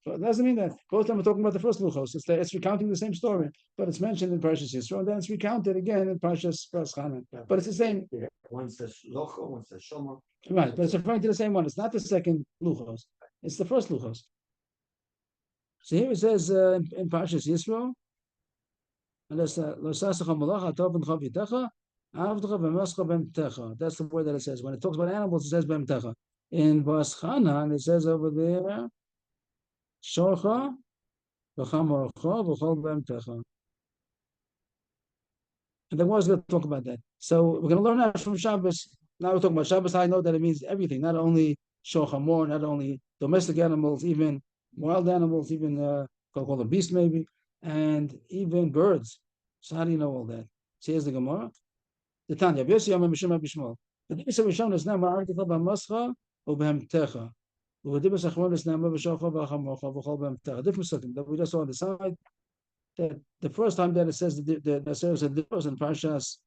It doesn't mean that. Both of them are talking about the first luchos. It's recounting the same story, but it's mentioned in Parshas Yisro, and then it's recounted again in Parshas Vaschana. But it's the same. One says locho, one says shomer. Right, but it's referring to the same one. It's not the second luchos. It's the first luchos. So here it says in Parshas Yisro, that's the word that it says. When it talks about animals, it says b'emtecha. In Baschana, it says over there, shorcha v'chamocha v'chol b'emtecha. And the Gemara is going to talk about that. So we're going to learn that from Shabbos. Now we're talking about Shabbos. I know that it means everything, not only shochamor, not only domestic animals, even wild animals, even call them beast maybe, and even birds. So how do you know all that? So here's the Gemara. The Tanya. The Dibus Rishon is now ma'artikel b'mascha u'b'hemtecha. U'dibus Achron is now b'shocha v'chamocha v'chol b'hemtecha. Different second that we just saw on the side. That the first time that it says the Nasser said difference in Parshas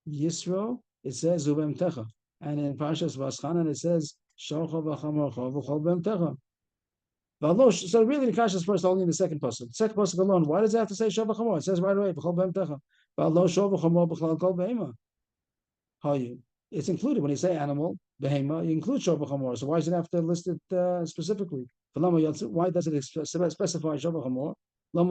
Yisro, it says Ubem and in Parshas Vaschanan it says Shocha v'chamocha v'chol b'emtecha. So really the Kasha is first only in the second pasuk. The second pasuk alone. Why does it have to say Shocha v'chamor? It says right away v'chol b'emtecha. V'alo Shocha v'chamor b'chlal kol behema. How you? It's included when you say animal behema. You include Shocha v'chamor. So why should it have to list it specifically? Why does it specify Shocha v'chamor? Let's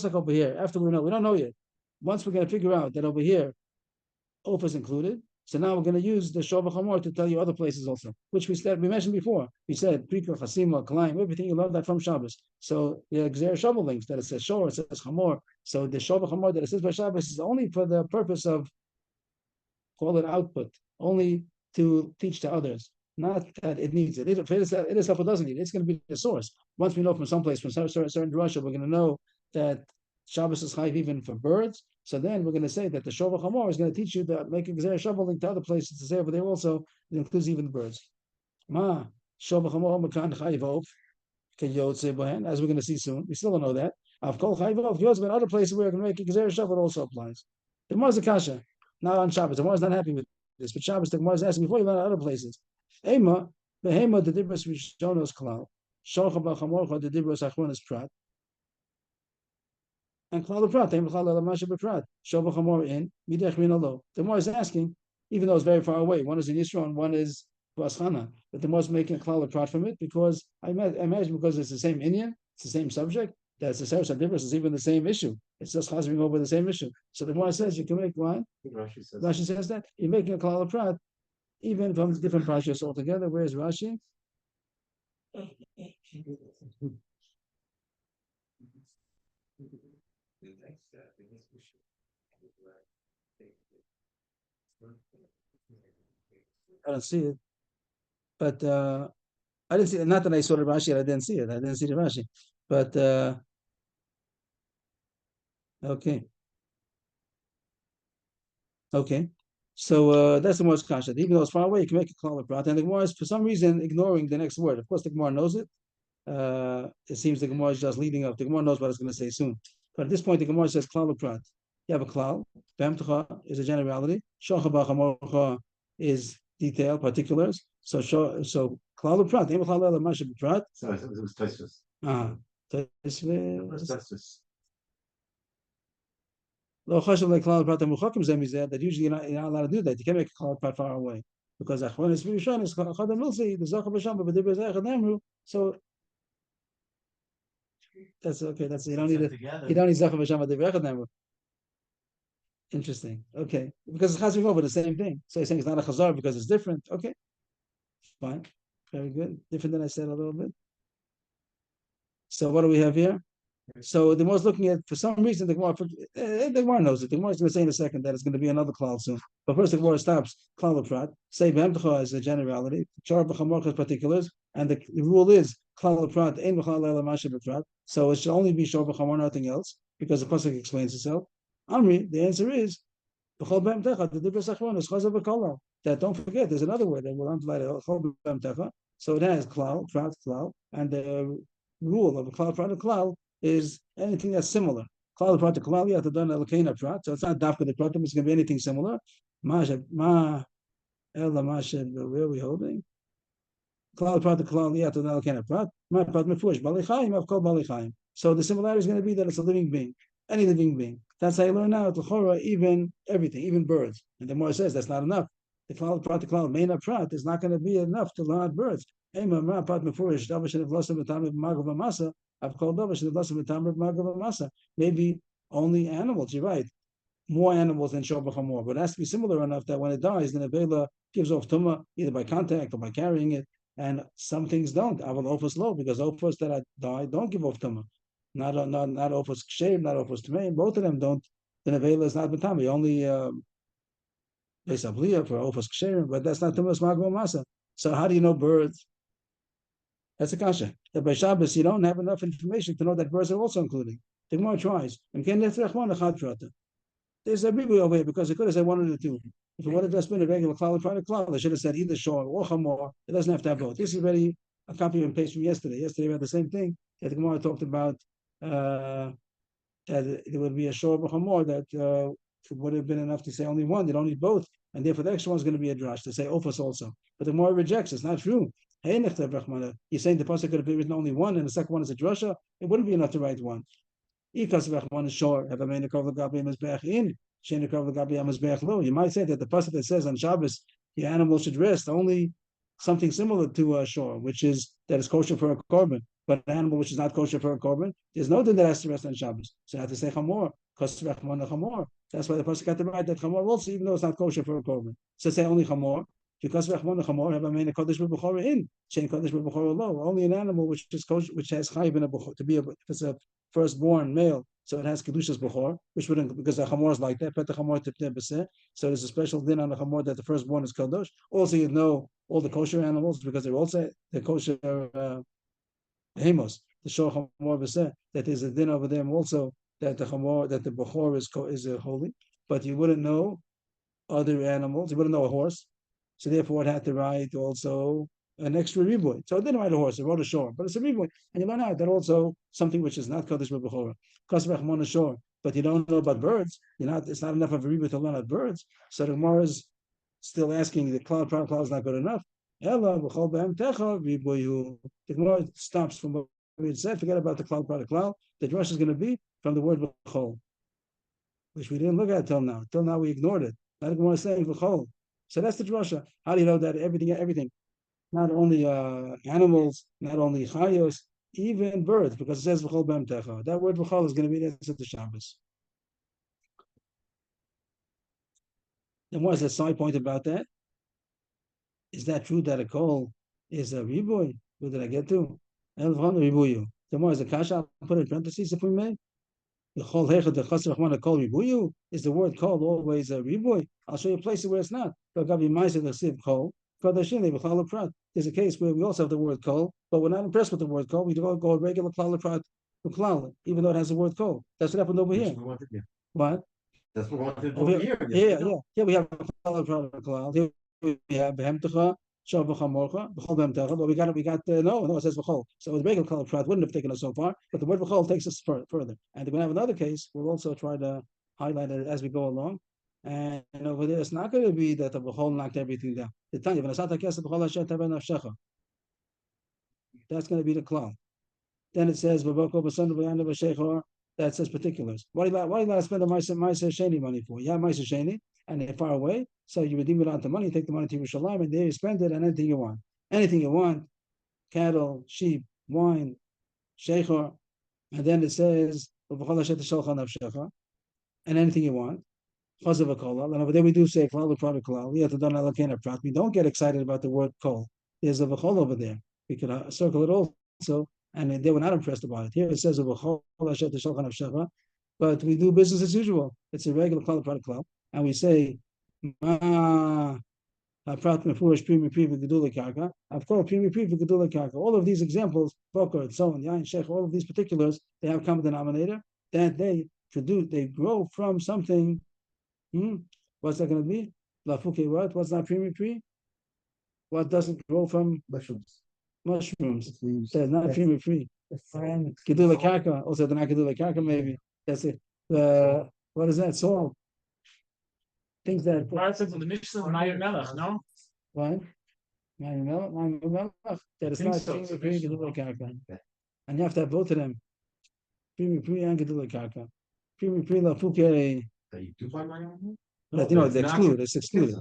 look over here. After we don't know yet. Once we're going to figure out that over here, Oaf is included. So now we're going to use the Shov Chamor to tell you other places also, which we mentioned before. We said Prika, Chasima, Klaim, everything you learned that from Shabbos. So the Xer Shabbos links that it says Shor, it says Chamor. So the Shov Chamor that it says by Shabbos is only for the purpose of, call it output, only to teach to others. Not that it needs it. It itself doesn't need it. It's going to be the source. Once we know from someplace, from certain Russia, we're going to know that Shabbos is chayv even for birds. So then we're going to say that the Shova Chamor is going to teach you to make a Gzer shoveling to other places to say over there also. It includes even the birds. Ma Shova Chamor Makan Chayvov Kayotze Bohen, as we're going to see soon. We still don't know that. I've called Chayvov Kayotze, but other places where we're going to make a Gzer shovel also applies. The Gemara is a kasha. Now on Shabbos, the Gemara is not happy with this, but Shabbos, the Gemara is asking before you learn other places. Ema, behema the dibros rishonos klal, shocha b'chamorcha the dibros achronis prat, and klal the prat. Ema klal elamasha b'prat. Shocha b'chamor in midech rinalo. The Gemara is asking, even though it's very far away. One is in Yisro and one is Vaschana, but the Gemara is making a klal the prat from it because I imagine because it's the same Indian, it's the same subject. That's the Sarah difference is even the same issue. It's just chazering over the same issue. So the Gemara says you can make one. Rashi says that you're making a klal the prat. Even from different parshas altogether. Where's Rashi? I don't see it. But I didn't see it. Not that I saw the Rashi, I didn't see it. I didn't see the Rashi. But okay. Okay. So that's the Gemara's kasha. Even though it's far away, you can make a klal prat, and the Gemara is for some reason ignoring the next word. Of course, the Gemara knows it. It seems the Gemara is just leading up. The Gemara knows what it's going to say soon. But at this point, the Gemara says klal prat. You have a klal. B'emtecha is a generality. Shocha b'chamorcha is detail, particulars. So klal prat. Ema klal ela masha b'prat. So it was Tosfos. Tosfos. That usually you're not allowed to do that. You can't make a klal prat far away because Achron is Rishon is Chadam Milsi, the Zachar B'Sham, but the Dibber Zechad. So that's okay. That's you don't need Zachar B'Sham, but the Dibber Zechad. Interesting. Okay, because it's chazing over the same thing. So you're saying it's not a chazar because it's different. Okay, fine, very good. Different than I said a little bit. So what do we have here? So the Gemara is looking at, for some reason, the Gemara knows it. The Gemara is going to say in a second that it's going to be another klal soon. But first, the Gemara stops klal prat. Say b'emtecha is a generality, char b'chamorcha is particulars, and the rule is klal prat ein b'chlal ela masha b'prat. So it should only be shor b'chamor, nothing else, because the pasuk explains itself. Amri, the answer is b'chol b'emtecha. The dibros achron is chazav b'kolal. That don't forget, there's another word that will imply b'chol b'emtecha. So it has klal prat klal, and the rule of a klal prat klal is anything that's similar. Klal prat klal yata don elkeina prat. So it's not dafka the pratim. It's going to be anything similar. Ma ela masha. Where are we holding? Klal prat klal yata don elkeina prat. Ma prat mefush balichayim of kol balichayim. So the similarity is going to be that it's a living being, any living being. That's how you learn out l'chora, even everything, even birds. And the Gemara says that's not enough. the cloud prat, the cloud main prat is not going to be enough to learn birds. Maybe only animals, you're right. More animals than Shor B'Chamor, but it has to be similar enough that when it dies, then the Vela gives off Tumah either by contact or by carrying it, and some things don't. Aval Ophos low, because Ophos that die don't give off Tumah. Not Ophos Kshev, not Ophos Tmeim, both of them don't. The Nevela is not B'Tami, only Besabliya for Ophos Kshev, but that's not Tumas Magma Masa. So how do you know birds? That's a kasha. That by Shabbos you don't have enough information to know that birds are also including. The Gemara tries. There's a review over here because it could have said one of the two. If it would have just been a regular cloud, private cloud, they should have said either shore or chamor. It doesn't have to have both. This is already a copy and paste from yesterday. Yesterday we had the same thing that the Gemara talked about. That there would be a shore or chamor that it would have been enough to say only one. They don't need both, and therefore the extra one is going to be a drash to say ophos also. But the Gemara rejects. It's not true. You're saying the pasuk could have written only one, and the second one is a drasha. It wouldn't be enough to write one. You might say that the pasuk that says on Shabbos the animal should rest only something similar to a shore, which is that is kosher for a korban, but an animal which is not kosher for a korban, there's no thing that has to rest on Shabbos. So I have to say chamor, because chamor. That's why the pasuk got to write that chamor also, even though it's not kosher for a korban. So say only chamor. Because Rachmana Chamor have a main Kodesh B'Bechor in Shein Kodesh B'Bechor low. Only an animal which is kosher, which has chayv in a bechor to be if it's a firstborn male, so it has kedushas bechor, which wouldn't because the chamor is like that. But the chamor tipnei b'seh, so there's a special din on the chamor that the firstborn is kadosh. Also, you know all the kosher animals because they're also the kosher hemos, the shor chamor b'seh. That there's a din over them also that the chamor that the bechor is holy, but you wouldn't know other animals. You wouldn't know a horse. So therefore, it had to write also an extra riboy. So it didn't write a horse; it wrote a shore, but it's a riboy, and you learn out that also something which is not kodesh b'bechora, kasvech mon shore. But you don't know about birds. You're not. It's not enough of a riboy to learn about birds. So the Gemara is still asking. The cloud is not good enough. Ella b'chol be'em techa riboyu. The Gemara stops from what we had said. Forget about the cloud. The drush is going to be from the word b'chol, which we didn't look at till now. Till now we ignored it. Now the Gemara is saying b'chol. So that's the drasha. How do you know that everything, not only animals, not only chayos, even birds, because it says v'chol b'em techa. That word v'chol is going to be there to the Shabbos. Then what is the side point about that? Is that true that a kol is a riboy? Where did I get to? El v'chol riboyu. Then what is the kasha? I'll put in parentheses if we may. The chol hechad the chasr rachmana kol ribuyu is the word kol always a riboy. I'll show you places where it's not. There's a case where we also have the word kol, but we're not impressed with the word kol. We go regular klal prat klal, even though it has the word kol. That's what happened over here. What? That's what we wanted over here. Yeah. We have klal prat klal. Here we have behemtecha. But we got no, it says v'chol. So the regular klal prat wouldn't have taken us so far, but the word v'chol takes us further. And we're going to have another case. We'll also try to highlight it as we go along. And over there, it's not going to be that the v'chol knocked everything down. The Tanya, that's going to be the klal. Then it says that says particulars. What do you like to spend the Ma'aser Sheni money for? You have Ma'aser Sheni, and they're far away, so you redeem it out the money, you take the money to Yerushalayim, and there you spend it on anything you want. Anything you want, cattle, sheep, wine, sheikhor, and then it says, and anything you want. And over there we do say, we don't get excited about the word kol. There's a v'chol over there. We could circle it also, and they were not impressed about it. Here it says, but we do business as usual. It's a regular klal, and we say, of course, all of these examples, Boker and so on, Yain Sheikh, all of these particulars, they have common denominator that they grow from something. What's that going to be? Lafuke what? What's not pre? What doesn't grow from Mushrooms. They're not pre. Gedula karka. Also, they're not gedula karka. Maybe that's it. What is that? Salt. Things that. Parts of the Mishnah Mayim Melech, no? What? Mayim Melech. That is not pre gedula karka. And you have to have both of them. Pre and gedula karka. Pre lafuke. That you do find money on? But it's excluded.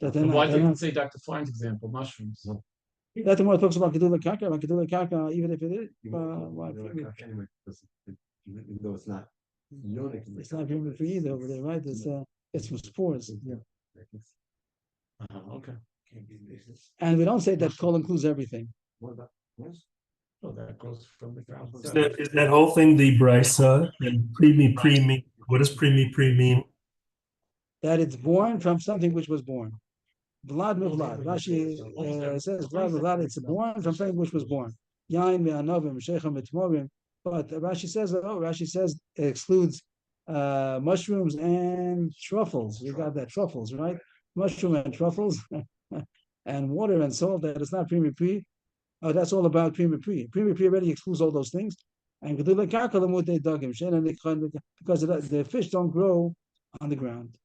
That they're But not, why they're didn't not, say Dr. Florence example, mushrooms? that the more talks about Gedula Karka, even if it is, why Anyway, because even though it's not. it's not prima free either over there, right? It's from spores. Okay. And we don't say that kol includes everything. What about? Yes. Oh, that goes from the ground. Is that whole thing the brisa and pre mean? What does pre mean? That it's born from something which was born. Vlad mevlad. Rashi says vlad mevlad. It's born from something which was born. Yain me'anovim sheichem mitmorim. But Rashi says it excludes mushrooms and truffles. We got that truffles, right? Mushroom and truffles, and water and salt. That is not prima pre. Oh, that's all about prima pre. Prima pre already excludes all those things. And because the fish don't grow on the ground.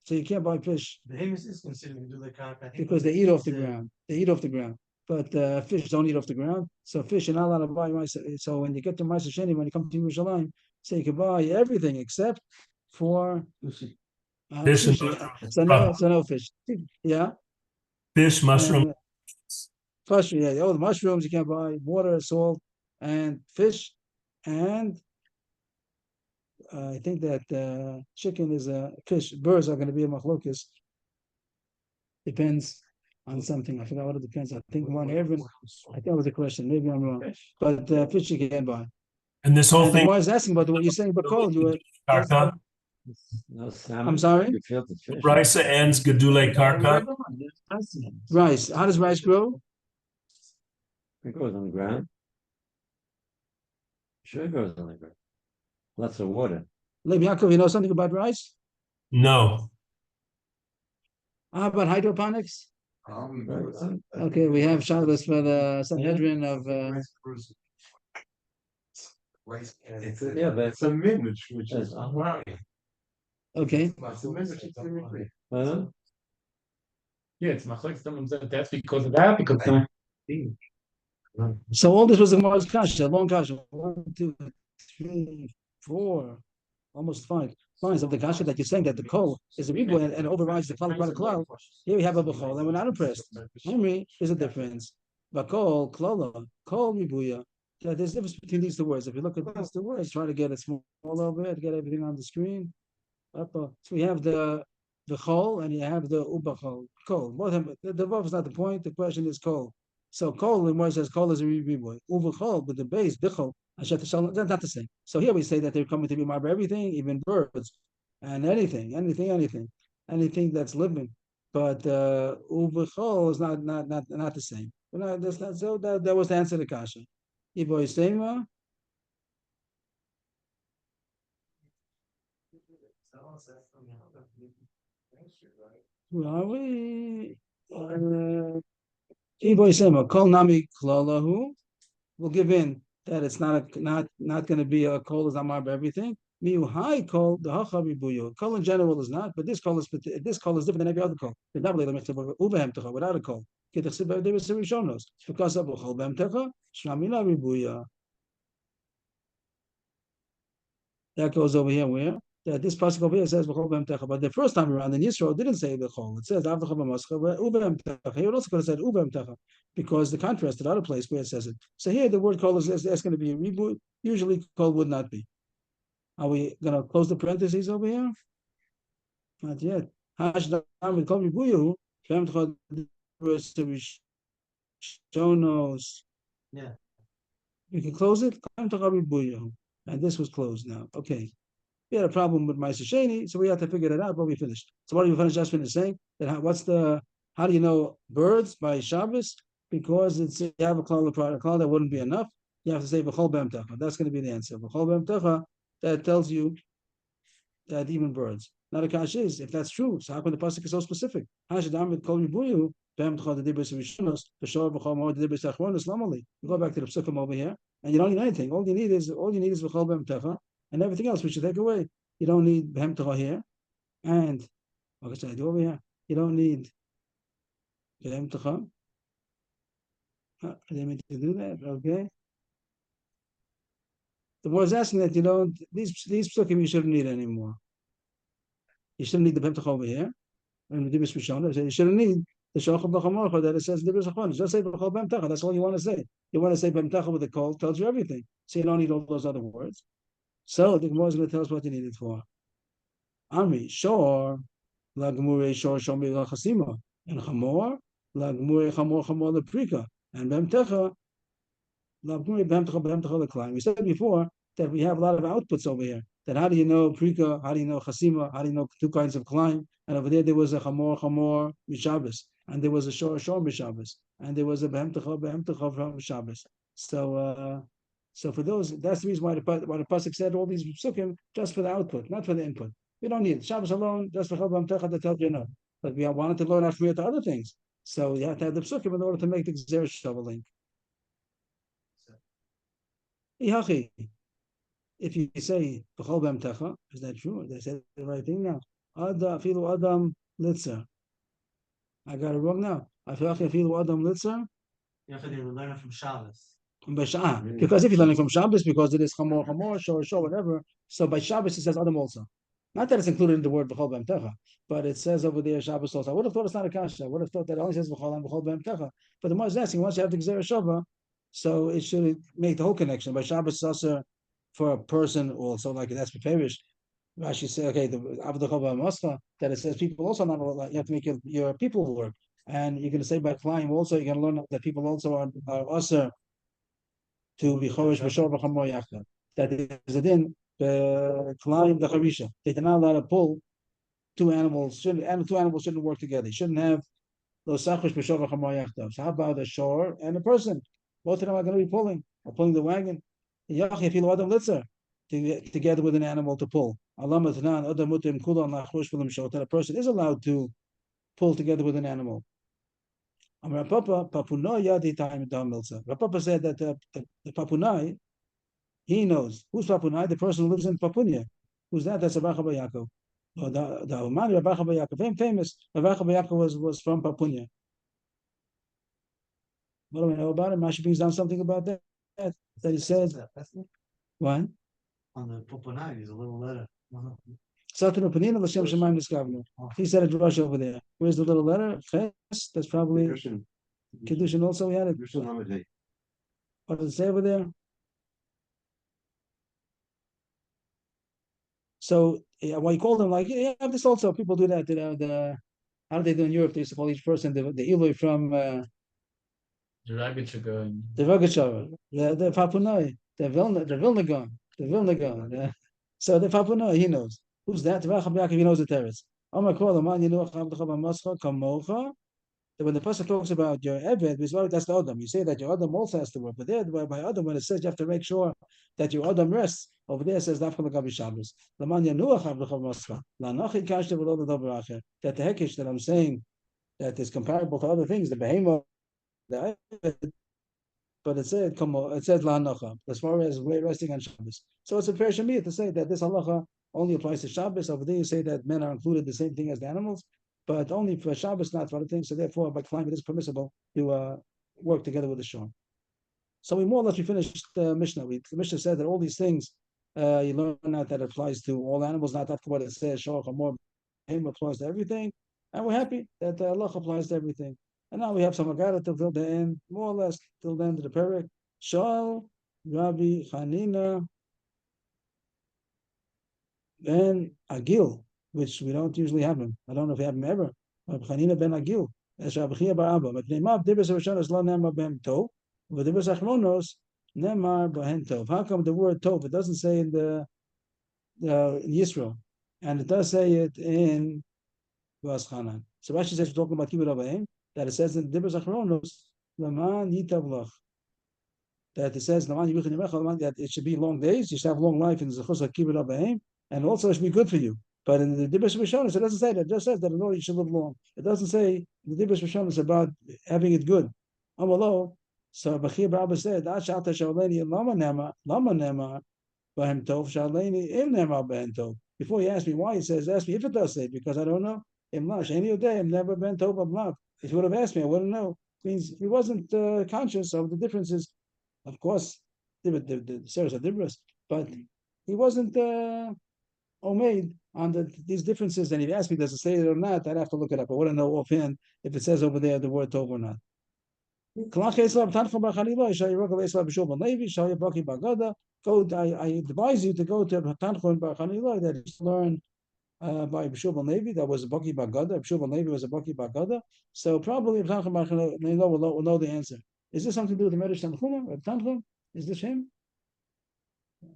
So you can't buy fish The Amos is considered to do the carp, I think. because they eat off the ground. They eat off the ground. But fish don't eat off the ground. So fish are not allowed to buy mice. So when you get to Ma'aser Sheni, when you come to Yerushalayim, so you can buy everything except for Fish and sushi. So no fish. Yeah. Fish, mushroom. And, fish, yeah. All the mushrooms you can't buy, water, salt, and fish. And I think that chicken is a fish. Birds are going to be a machlokes. Depends on something. I forgot what it depends. I think one Ervin. I think that was a question. Maybe I'm wrong. But fish you can buy. And this whole And the thing. Gemara is asking about what you're saying. But Cole, you were. Karka, No salmon. I'm sorry. You feel the fish. brisa ends gedule karka. Rice. How does rice grow? It goes on the ground. Sure, it goes on the ground. Lots of water. Lev Yaakov, you know something about rice? No. How about hydroponics? Okay, we have Shabbos for the Sanhedrin of. Yeah, but It's a minute, which is. Okay. Huh? Yeah, it's machlokes. That's because of that. Because So all this was a Gemara's kasha, a long kasha. 1, 2, 3, 4, almost 5 lines of the kasha that you're saying that the kol is a ribu and overrides the klal. Here we have a b'chol, and we're not impressed. Henry, there's a difference. B'kol, klala, kol ribuya. Yeah, there's a difference between these two words. If you look at these two words, try to get it small over it, get everything on the screen. So we have the chol and you have the ubachol. Kol. The above is not the point. The question is kol. So kol, the Gemara says kol is a riboy. Ubachol, with the base bichol. That's not the same. So here we say that they're coming to be marba everything, even birds, and anything that's living. But ubachol is not the same. But that's not so. That was the answer to the kasha. Iboy sema. Where are we? Iboy sema kol nami klalahu. We'll give in that it's not going to be a kol is amar by everything. Miu high kol the hachavi buyo. Kol in general is not, but this kol is different than every other kol. The double ubehem techa without a kol. Because of kol behem techa shlamina ribuya. That goes over here where that this pasuk over here says b'chol behem techa, but the first time around in Yisrael didn't say b'chol. It says avdecha b'mascha ubehem techa. Here it also could have said ubehem techa because the contrast at other place where it says it. So here the word kol is going to be a reboot. Usually kol would not be. Are we going to close the parentheses over here? Not yet. Yeah. You can close it. And this was closed now. Okay. We had a problem with Ma'aser Sheni, so we had to figure it out, but we finished. So what do you finish? Just finished saying that how do you know birds by Shabbos? Because it's you have a klal that wouldn't be enough. You have to say v'chol be'em techa. That's going to be the answer. V'chol be'em techa, that tells you that even birds. Now the kash is, if that's true, so how come the pasuk is so specific? You go back to the psukim over here, and you don't need anything. All you need is v'chol be'em techa, and everything else we should take away. You don't need be'em techa here, and what should I do over here? You don't need be'em techa. I didn't mean to do that. Okay. The boy is asking that you don't these psukim you shouldn't need anymore. You shouldn't need the be'em techa over here, and the Dibis Rishona, so you shouldn't need the Shachab B'Chamorcha that it says Dibis Achron. Just say B'Chol B'Emtecha. That's all you want to say. You want to say B'Emtecha with a call, tells you everything. So you don't need all those other words. So the Gemara is going to tell us what you need it for. Amri, Shor, La Gemure Shor Shomi La Chasima, and Chamor, La Gemure Chamor Chamor La Prika, and B'Emtecha, La Gemure B'Emtecha B'Emtecha La Klein. We said before that we have a lot of outputs over here. That how do you know Prika? How do you know Chasima? How do you know two kinds of Klein? And over there was a Chamor Mishabes, and there was a Shor Mishabes, and there was a B'Emtecha from Shabbos. So for those, that's the reason why the pasuk said all these psukim just for the output, not for the input. We don't need it. Shabbos alone, just for Chol B'Emtecha that tells you no. But we wanted to learn Ashmiyah to other things, so you have to have the psukim in order to make the Gzer Shava link. Ihachi. If you say B'Chol B'Emtecha, is that true? They said the right thing now. Afilu Adam Litzer. I got it wrong now. Afilu Adam Litzer. You have to learn it from Shabbos. Because if you're learning from Shabbos, because it is Chamor, Shor, whatever. So by Shabbos it says Adam also. Not that it's included in the word B'Chol B'Emtecha, but it says over there Shabbos also. I would have thought it's not a kasha. I would have thought that it only says B'Chol and B'Chol B'Emtecha. But the more is asking, once you have the Gzera Shava, so it should make the whole connection. By Shabbos it's also for a person also, like that's B'Perish. Rashi say, okay, the Avdachah B'Mascha, that it says people also not allowed, you have to make your people work. And you're going to say by Klein also, you're going to learn that people also are also to be Chorish B'Shor B'Chamor Yachad. That is a din, Klein the Charisha. They are not allowed to pull two animals. Two animals shouldn't work together. You shouldn't have those Sachrish B'Shor B'Chamor Yachad. So how about a shore and a person? Both of them are going to be pulling the wagon. Together with an animal to pull. That a person is allowed to pull together with an animal. Rapapa said that the Papunai, he knows. Who's Papunai? The person who lives in Papunya. Who's that? That's Rabbi Yaakov. The Umani Rabbi Yaakov, very famous. Rabbi Yaakov was from Papunya. What do we know about it? Mashi brings down something about that. That he says. What? On the Poponai, there's a little letter. Satan Panina L'Shem Shemaim Niskavnu. He said a drush over there. Where's the little letter? Ches. That's probably Kedushin also. We had it. What does it say over there? So why you call them like this also? People do that. How do they do in Europe? They used to call each person the Eloi from The Ragachaga. the Ragachaga, the Papunai, the Vilnagon. So the Papunai, he knows. Who's that? He knows the teretz. When the person talks about your Eved, that's the Adam. You say that your Adam also has to work. But there, by Adam, when it says you have to make sure that your Adam rests, over there it says that the Hekish that I'm saying that is comparable to other things, the Behemoth, the Eved, but it said la'anocha as far as resting on Shabbos. So it's a fair shemiyah to say that this halacha only applies to Shabbos. Over there, you say that men are included the same thing as the animals, but only for Shabbos, not for other things. So therefore, by climate, it is permissible to work together with the shore. So we more or less finished the Mishnah. The Mishnah said that all these things you learn out that applies to all animals, not after what it says. Shor more applies to everything, and we're happy that Allah applies to everything. And now we have some Agada till the end, more or less till the end of the parak. Shal, Rabbi Hanina, Ben Agil, which we don't usually have him. I don't know if we have him ever. Rabbi Hanina Ben Agil. As Rabbi Chia Bar Abba. But Neymar, Dibas Rishonos lo Nemar Ben Tov. But Dibas Achronos, Nemar Behen Tov. How come the word Tov, it doesn't say in the in Yisro, and it does say it in Vas Chanan. So Rashi says we're talking about Kibbutz Abayim, that it says in Dibas Achronos, Laman Yitavlach. That it says that it should be long days, you should have long life in the Zechus Kibbutz Abayim, and also it should be good for you. But in the Dibas Rishonos, it doesn't say that. It just says that in order you should live long. It doesn't say the Dibas Rishonos about having it good. Amalo. So Bachir Baba said, Ashata Shaleni Lama Nema Bahem Tov Shaleni Im Nema Ben Tov. Before he asked me why, he says, ask me if it does say, because I don't know. Im Lash, any day, Im never Ben Tov Ablav. If he would have asked me, I wouldn't know. It means he wasn't conscious of the differences. Of course, the series are different, but he wasn't made on these differences. And if you ask me, does it say it or not? I'd have to look it up. I wouldn't know offhand if it says over there the word tov or not. I advise you to go to Tanchon Bar Chanilai that is learned by Bishul Levi. That was a Baki Bagada. Bishul Levi was a Baki Bagada. So probably Tanchon Bar Chanilai will know the answer. Is this something to do with the Medrash Tanchuma? Tanchon? Is this him?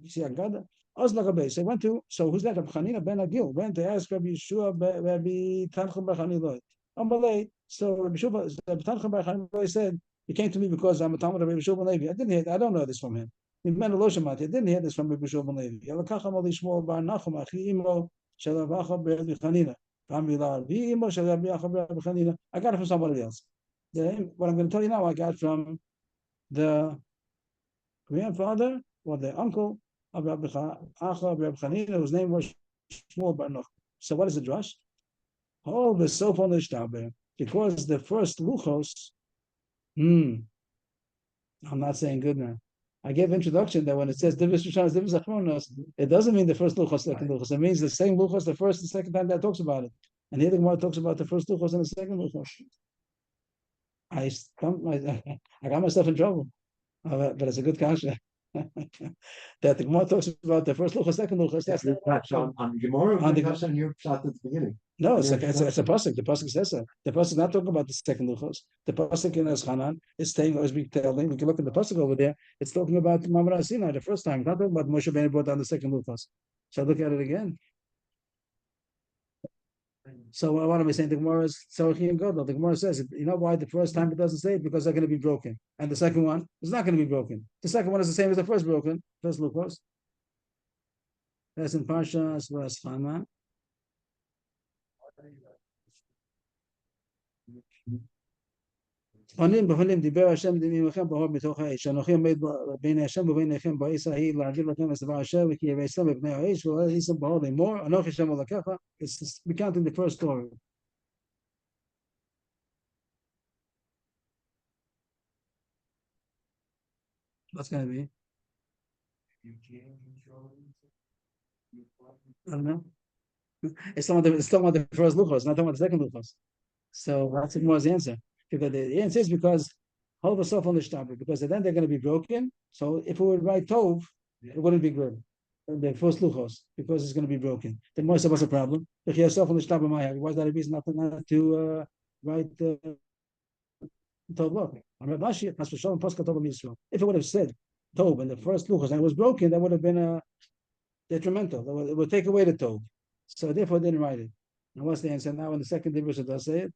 You see Agada? So went to, so who's that? Rabbi Chanina ben Agil went to ask Rabbi Yeshua, Rabbi Tanchum bar Chanilai. So Rabbi Tanchum bar Chanilai said, he came to me because I'm a Talmud of Rabbi Yeshua ben Levi. I don't know this from him. I didn't hear this from Rabbi Yeshua ben Levi. I got it from somebody else. What I'm going to tell you now, I got from the grandfather or the uncle of Rabbi Chanina, whose name was Shmuel Bar Noach. So what is the drush? Oh, the Sofon Ishtaber, because the first luchos. I'm not saying good now. I gave introduction that when it says Divis Rishonos, Divis Achronos, it doesn't mean the first luchos, second luchos. It means the same luchos, the first and second time that talks about it. And here the Gemara talks about the first luchos and the second luchos. I got myself in trouble, but it's a good kasha. That the Gemara talks about the first luchos, second luchos. That's your touch on Gemara, on your shot at the beginning. No, it's a pasuk. The pasuk says so. The pasuk is not talking about the second luchos. The pasuk in Eschanan is saying, as we telling, we can look at the pasuk over there. It's talking about Mamre Sinai the first time. It's not talking about Moshe Rabbeinu brought down the second luchos. So look at it again. So what am I saying? The Gemara is Tzarchi and Godel. The Gemara says, you know why the first time it doesn't say it? Because they're going to be broken. And the second one is not going to be broken. The second one is the same as the first broken. First luchos. That's in Parshas Eschanan. בפנים דיבר השם דמימכם בהור מתוך האש, אנוכי עומד בין השם וביניכם בעץ ההיא להגיד לכם את דבר אשר וכי יבשם בפני האש ולא יישם בהור לאמור, אנוכי שם אלוקיך. It's recounting the first story. What's going to be? I don't know. It's talking about the first luchos, not talking about the second luchos. So that's more the answer. Because the answer is because hold yourself on the shtabber, because then they're going to be broken. So if we would write tov, it wouldn't be good. The first luchos, because it's going to be broken. Then what's a problem? If you have yourself on the shtabber, why is that a reason not to write tov? If it would have said tov in the first luchos and it was broken, that would have been detrimental. It would take away the tov. So therefore, they didn't write it. And what's the answer now? In the second division, does say it?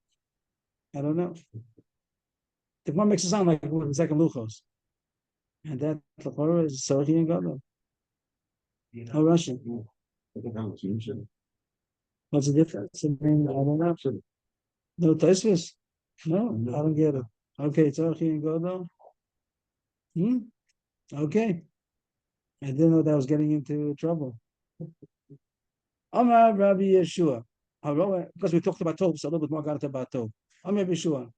I don't know. The one makes it sound like the second luchos, and that is Tzarchi and Godel. Oh, Russian. What's the difference? I mean, I don't know. No Tosfos? No, I don't get it. Okay, Tzarchi and Godel. Okay. I didn't know that I was getting into trouble. Amar Rabbi Yeshua. Because we talked about Tov, so a little bit more got about Tov. Amar Rabbi Yeshua.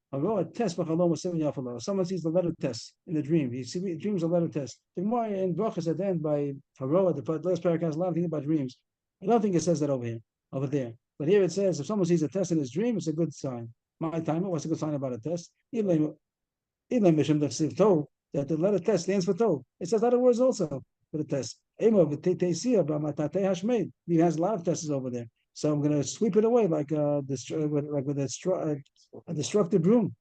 Someone sees the letter test in the dream. He dreams a letter test. The Gemara in Brachas at the end by Haroah, the last paragraph has a lot of things about dreams. I don't think it says that over there. But here it says if someone sees a test in his dream, it's a good sign. My time, what's a good sign about a test? That the letter test stands for Tov. It says other words also for the test. He has a lot of tests over there. So I'm going to sweep it away like with a destructive broom.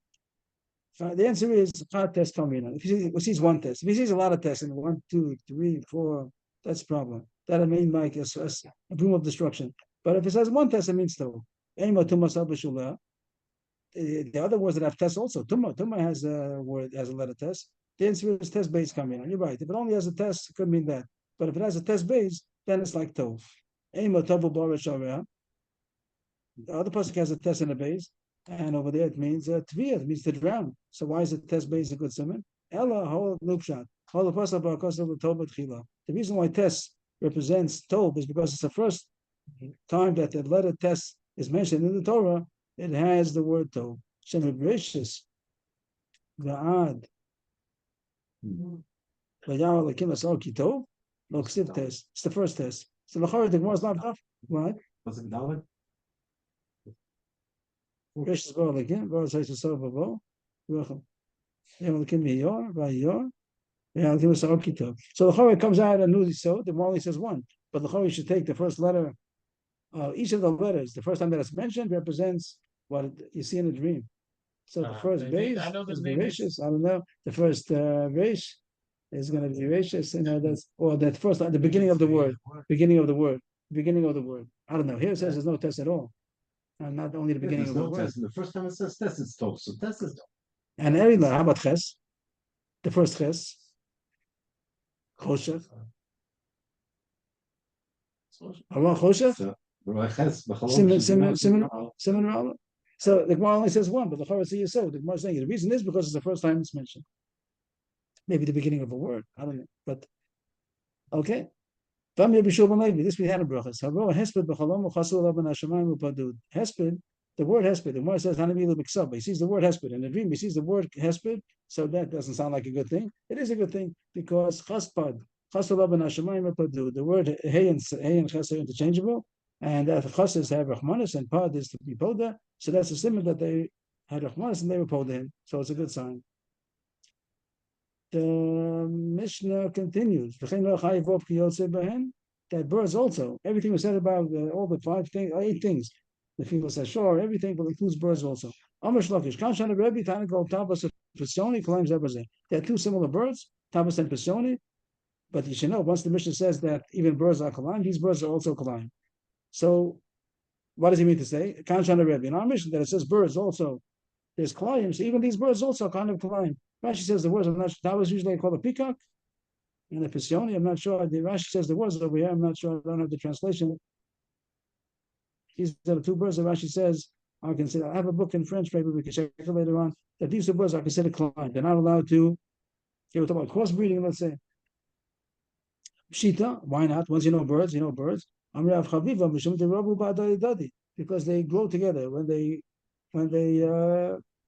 The answer is hard test coming in. If he sees one test, if he sees a lot of tests, and 1, 2, 3, 4, that's a problem. That'll mean like a broom of destruction. But if it says one test, it means Tov. The other words that have tests also. Tumma has a word, has a letter test. The answer is test base coming in. You're right. If it only has a test, it could mean that. But if it has a test base, then it's like Tov. The other pasuk has a test in the base, and over there it means tviyah, it means to drown. So why is the test base a good simon? The reason why test represents Tov is because it's the first time that the letter test is mentioned in the Torah. It has the word Tov. Shem gracious, Va'ad. Tov. It's the first test. So the Gemara is not enough. Right? Was it Dalit? Resh is Bar again. Bar says to serve a bow. So the Chorah comes out and newly so the Morley says one, but the Chorah should take the first letter. Each of the letters, the first time that it's mentioned, represents what you see in a dream. So the first base I know the is name is- veracious. I don't know. The first resh is going to be veracious. That's or that first the beginning of the word. Beginning of the word. Beginning of the word. I don't know. Here it says there's no test at all. And not only the beginning There's of no the word. test. And the first time it says test, it's told. So test is And every letter, how about ches? The first ches. Choshech. Aron Choshech. Simon Rala. So the Gemara only says one, but the Chorah says so. The Gemara is saying the reason is because it's the first time it's mentioned. Maybe the beginning of a word. I don't know. But okay. This we had in brachas. Hesped, the word hesped. The Gemara says Hanamilu Miksab. He sees the word hesped in the dream. He sees the word hesped. So that doesn't sound like a good thing. It is a good thing because chaspad, chasulav and hashemayim padu. The word hey and ches are interchangeable, and that chasas have rachmanis and pad is to be poda. So that's a symbol that they had rachmanis and they were poda him. So it's a good sign. The Mishnah continues. That birds also. Everything was said about all the 8 things. The people said sure, everything, but includes birds also. Amish Lakish. Kanshan Rebbe Tanakol Tabas and Pisoni claims everything. There are 2 similar birds, Tabas and Pisoni. But you should know, once the Mishnah says that even birds are kalayim, these birds are also kalayim. So what does he mean to say? Kanshan Rebbe. In our Mishnah that it says birds also. There's kalayim, so even these birds also are kind of kalayim. Rashi says the words, I'm not sure, that was usually called a peacock. And the Pisioni, I'm not sure. The Rashi says the words over here, I'm not sure, I don't have the translation. These are the 2 birds that Rashi says are considered. I have a book in French, maybe we can check it later on, that these 2 birds are considered kalayim. They're not allowed to, here we're talking about crossbreeding, let's say. Pshita, why not? Once you know birds, you know birds. Because they grow together when they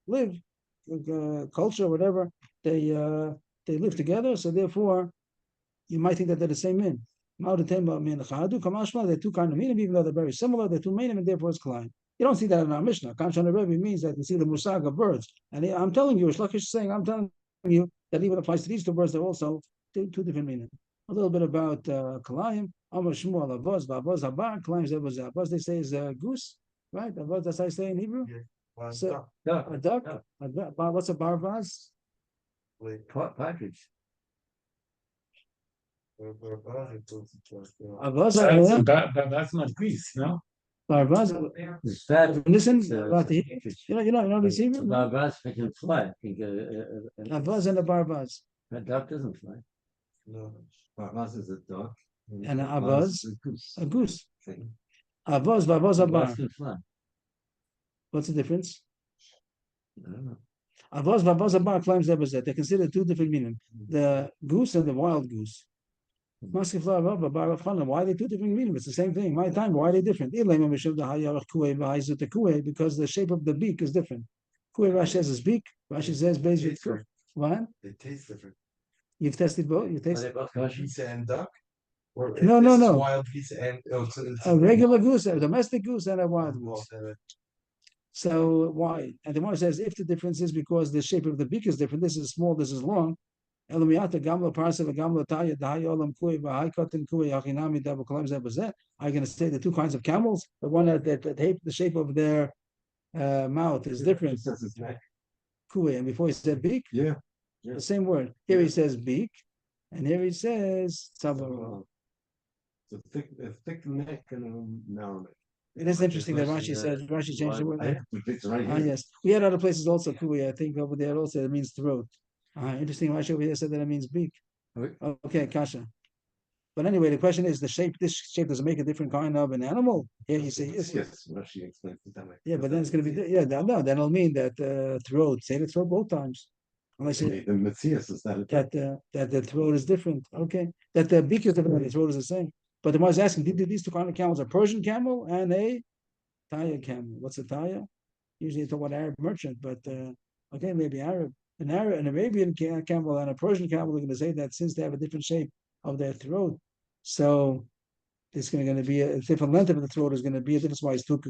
live, culture, whatever, they live together. So therefore, you might think that they're the same min. They're 2 kind of minim, even though they're very similar. They're 2 minim, and therefore it's kalayim. You don't see that in our Mishnah. Kanshan Rebbe means that you see the musag of birds. And I'm telling you, Shlakish is saying, I'm telling you that even applies to these 2 birds. They're also 2 different minim. A little bit about kalayim. Amar Shmuel Avos, Avos Habar, kalayim Zebos Avos. They say is a goose, right? Avos, that's how I say in Hebrew. So, a duck. What's a barvaz? partridge. Avaz, That's not Greece, no? barvaz. It's fat. Listen, It's, about the Hebrew. You know this Hebrew? Barbas can fly. Avaz and a barvaz. A duck doesn't fly. No, Barbas is a duck. And an avaz, is a goose. a goose. Avaz, barvaz, a bar. Barbas can fly. What's the difference? I don't know. Avaz, barvaz, a bar claims that was that. They consider 2 different meanings. The goose and the wild goose. Why are they 2 different meanings? It's the same thing. My time, why are they different? Because the shape of the beak is different. Rashi says his beak. Rashi says based with what? They taste different. You've tested both? You Are tasted they both Pizza and duck? Or No, this no, is no. Wild pizza and it's a regular goose, a domestic goose, and a wild goose. So why? And the one says if the difference is because the shape of the beak is different, this is small, this is long. Are you going to say the 2 kinds of camels? The one that the shape of their mouth is different. And before he said beak, Yeah. the same word. Here he says beak, and here he says tzavor. It's a thick neck and a narrow neck. It is interesting that Rashi changed the word. I have the picture right here. Yes. We had other places also, Kui, I think over there also it means throat. Interesting, Rashi over here said that it means beak. Okay, kasha. But anyway, the question is the shape, this shape does it make a different kind of an animal? Here you say yes. Yes, Rashi explains it that way. Yeah, but then it's going to be, no, then it'll mean that throat, say the throat both times. Unless The Matthias is that that the throat is different. Okay. That the beak is different, the throat is the same. But the one is asking, did these 2 kind of camels, a Persian camel and a Taya camel? What's a Taya? Usually it's about Arab merchant, but okay, maybe Arab. An Arabian camel and a Persian camel are going to say that since they have a different shape of their throat. So there's going to be a different length of the throat is going to be a difference why it's two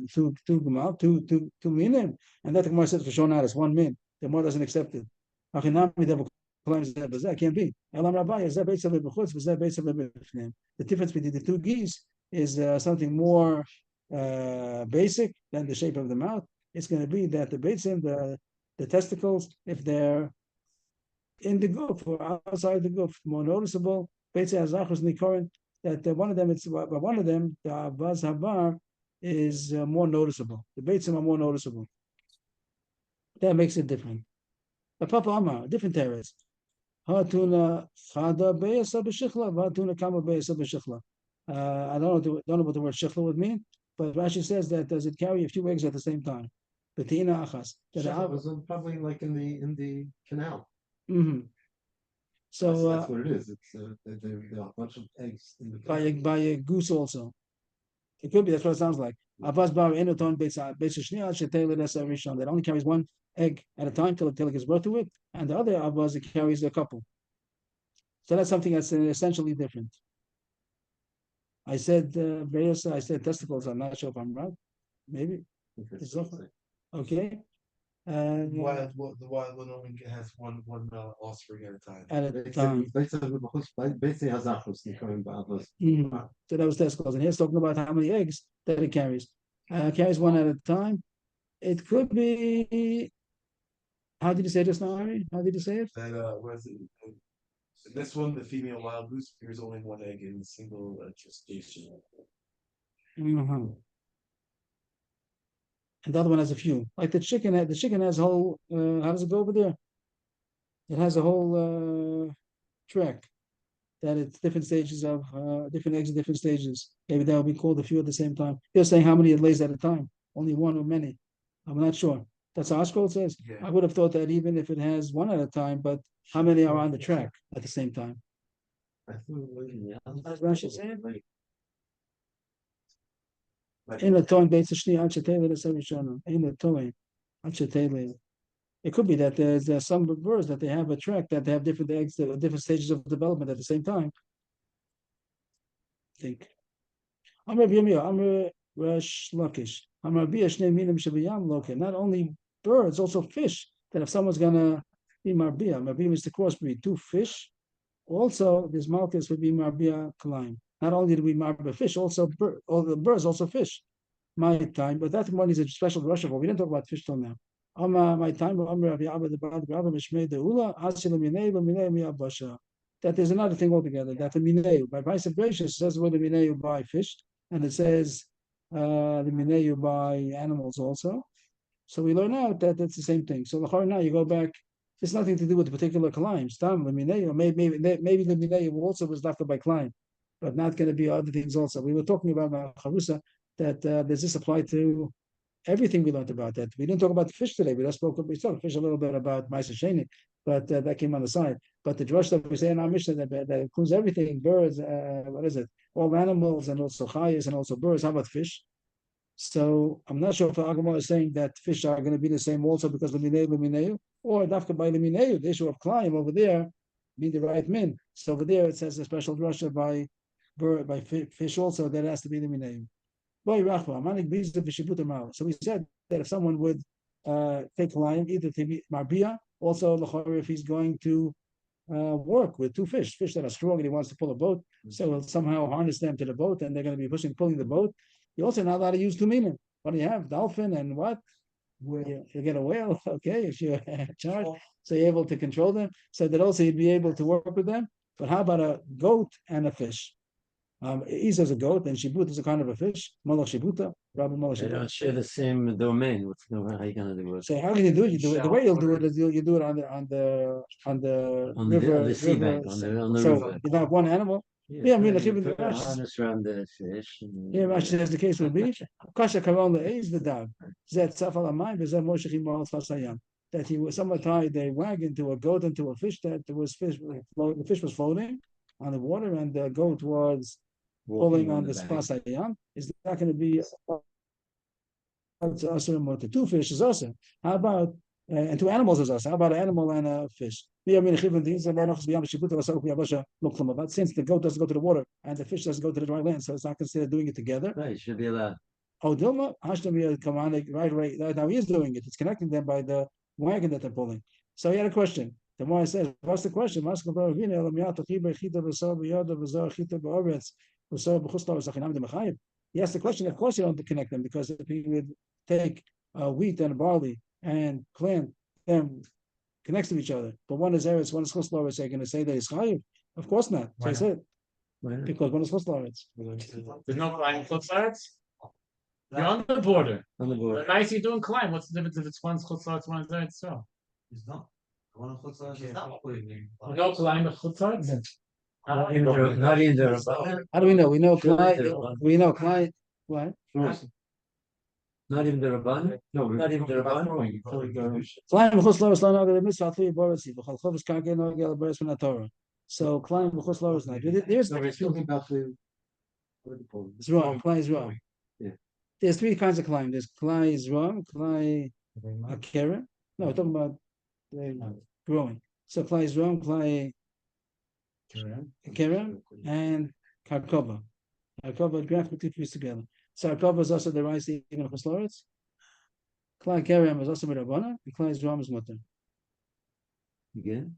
minim, and that the Gemara says for shown out is 1 min. The Gemara doesn't accept it. That can't be. The difference between the two geese is something more basic than the shape of the mouth. It's going to be that the beitzim, the testicles, if they're in the goof or outside the goof, more noticeable. Beitzim hazachos nikorin, that one of them, the avaz habar, is more noticeable. The beitzim are more noticeable. That makes it different. The Papa Amar, different areas. Hatuna chada beyasa b'shichla, hatuna kamma beyasa b'shichla. I don't know what the word shichla would mean, but Rashi says that does it carry a few eggs at the same time? The tina achas. Shechla was probably like in the canal. Mm-hmm. So that's what it is. It's there are a bunch of eggs in the by a goose also. It could be, that's what it sounds like. Avaz bar enoton beitza shniya shetei l'nesa rishon. That only carries one egg at a time till it gives birth to it, and the other avaz, it carries a couple. So that's something that's essentially different. I said I said testicles. I'm not sure if I'm right. Maybe. Okay. the wild one only has one offspring at a time. At a time. So that was testicles, and here's talking about how many eggs that it carries. Carries one at a time. It could be. How did you say this now, Ari? How did you say it? That was it. This one, the female wild goose, there's only one egg in a single gestation. Mm-hmm. And the other one has a few. Like the chicken has a whole. How does it go over there? It has a whole track. That it's different stages of different eggs at different stages. Maybe that would be called a few at the same time. They're saying how many it lays at a time. Only one or many. I'm not sure. That's how our scroll says. Yeah. I would have thought that even if it has one at a time, but how many are on the track at the same time? Rashi said, in a tone Beit Shni Ad Shetele L'Savishana. In a tone Ad Shetele. It could be that there's some birds that they have a track that they have different eggs, different stages of development at the same time. I think. Amr B'Yomiyah, Amr Resh Lakish, Amr B'Yah Shnei Minim Shaviyam Loke. Not only birds, also fish. That if someone's gonna be Marbiyah, Marbiyah is the crossbreed, two fish. Also, this Malchus would be Marbiyah Kalim. Not only do we Marbiyah fish, also all the birds, also fish. My time, but that one is a special rush of all. We didn't talk about fish till now. My time, that there's another thing altogether. That the mineu by separation says where the mineu by fish, and it says the mineu by animals also. So we learn out that that's the same thing. So now you go back. It's nothing to do with the particular climb. Maybe the mineu also was left by climb, but not going to be other things also. We were talking about Charusa that does this apply to everything we learned about that? We didn't talk about the fish today. We talked fish a little bit about Ma'aser Sheni, but that came on the side. But the drush that we say in our mission that includes everything: birds, what is it? All animals and also chayas and also birds. How about fish? So I'm not sure if Agamor is saying that fish are going to be the same also because the mineu, or dafka by the mineu, the issue of climb over there, be the right min. So over there it says a special drasha by fish also that has to be the mineu. So we said that if someone would take climb either to be marbia, also if he's going to work with two fish that are strong and he wants to pull a boat, so he'll somehow harness them to the boat and they're going to be pulling the boat. You're also not allowed to use two meaning. What do you have? Dolphin and what? You get a whale, okay, if you're charged, so you're able to control them. So that also you'd be able to work with them. But how about a goat and a fish? Isa is a goat and Shibut is a kind of a fish. Malach Shibuta, Rabbi Malach Shibuta. They don't share the same domain. How are you going to do it? So how can you do it? You do it. The way you'll do it is you do it on the river. On the seabank, on the so river. you have one animal. Yeah, I mean, if you put a harness around the fish. Yeah, actually, as the case would be, Kasha Karon is the dog. Zet Safal Amayim, Zet Moshe Chimol Fasayam. That he was someone tied a wagon to a goat and to a fish that there was fish. The fish was floating on the water, and the goat was pulling on the Fasayam. Is not going to be the two fish is awesome. How about And two animals is us. How about an animal and a fish? But since the goat doesn't go to the water and the fish doesn't go to the dry land, so it's not considered doing it together. Right, should be allowed. Oh, Dilma, right now he is doing it. It's connecting them by the wagon that they're pulling. So he had a question. The more I said, what's the question? He asked the question, of course you don't connect them, because if he would take wheat and barley and plant them next to each other, but one is Eretz, one is Chutz La'aretz, are you going to say that he's chayiv? Of course not. So I said, because one is Chutz La'aretz. There's no climb Chutz La'aretz? You're on the border. On the board. But nice you're doing climb. What's the difference if it's one's Chutz La'aretz, one's Eretz Yisrael? It's not. The one in Chutz La'aretz is not putting in. No climb of Chutz La'aretz? Not in the. How do we know? We know Sure, Clyde. they're- We know Clyde. What? Not even the Rabban? No, not even the Rabban. Climb Chutz La'aretz lo nagel mitzvah three borasi v'chal chovos karkei nagel beres min haTorah. So climb Chutz La'aretz not. There's So we're talking about the. it's wrong. Clyde is wrong. Yeah. There's three kinds of climb. There's Clyde is wrong. Clyde akera. No, we're talking about growing. So Clyde is wrong. Clyde akera and karkova. Karkova graphically fused together. So karkova is also the rice even of Chutz La'aretz. Clyde kerem is also Rabbanan, and Clyde is wrong is mutter. Again?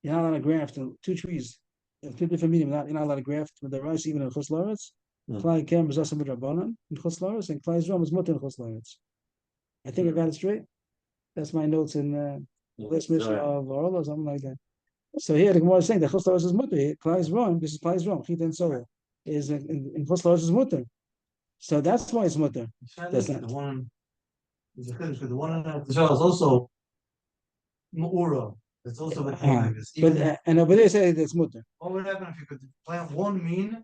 You're not allowed to graft two trees, two different medium. You're not allowed to graft with the rice even in Chutz La'aretz. No. Clyde kerem is also Rabbanan in Chutz La'aretz, and Clyde is wrong is mutter in Chutz La'aretz. I think I got it straight. That's my notes in this mission of Oral or something like that. So here the Gemara is saying that Chutz La'aretz is mutter. Clyde is wrong. This is Clyde is wrong. Chita and Sola is in Chutz La'aretz is mutter. So that's why it's mutter. That's not. The one. There's a chiddush, because the one in Eretz Yisrael is also Mu'ura. It's also with Haggis. But and over there say it's mutter. What would happen if you could plant one mean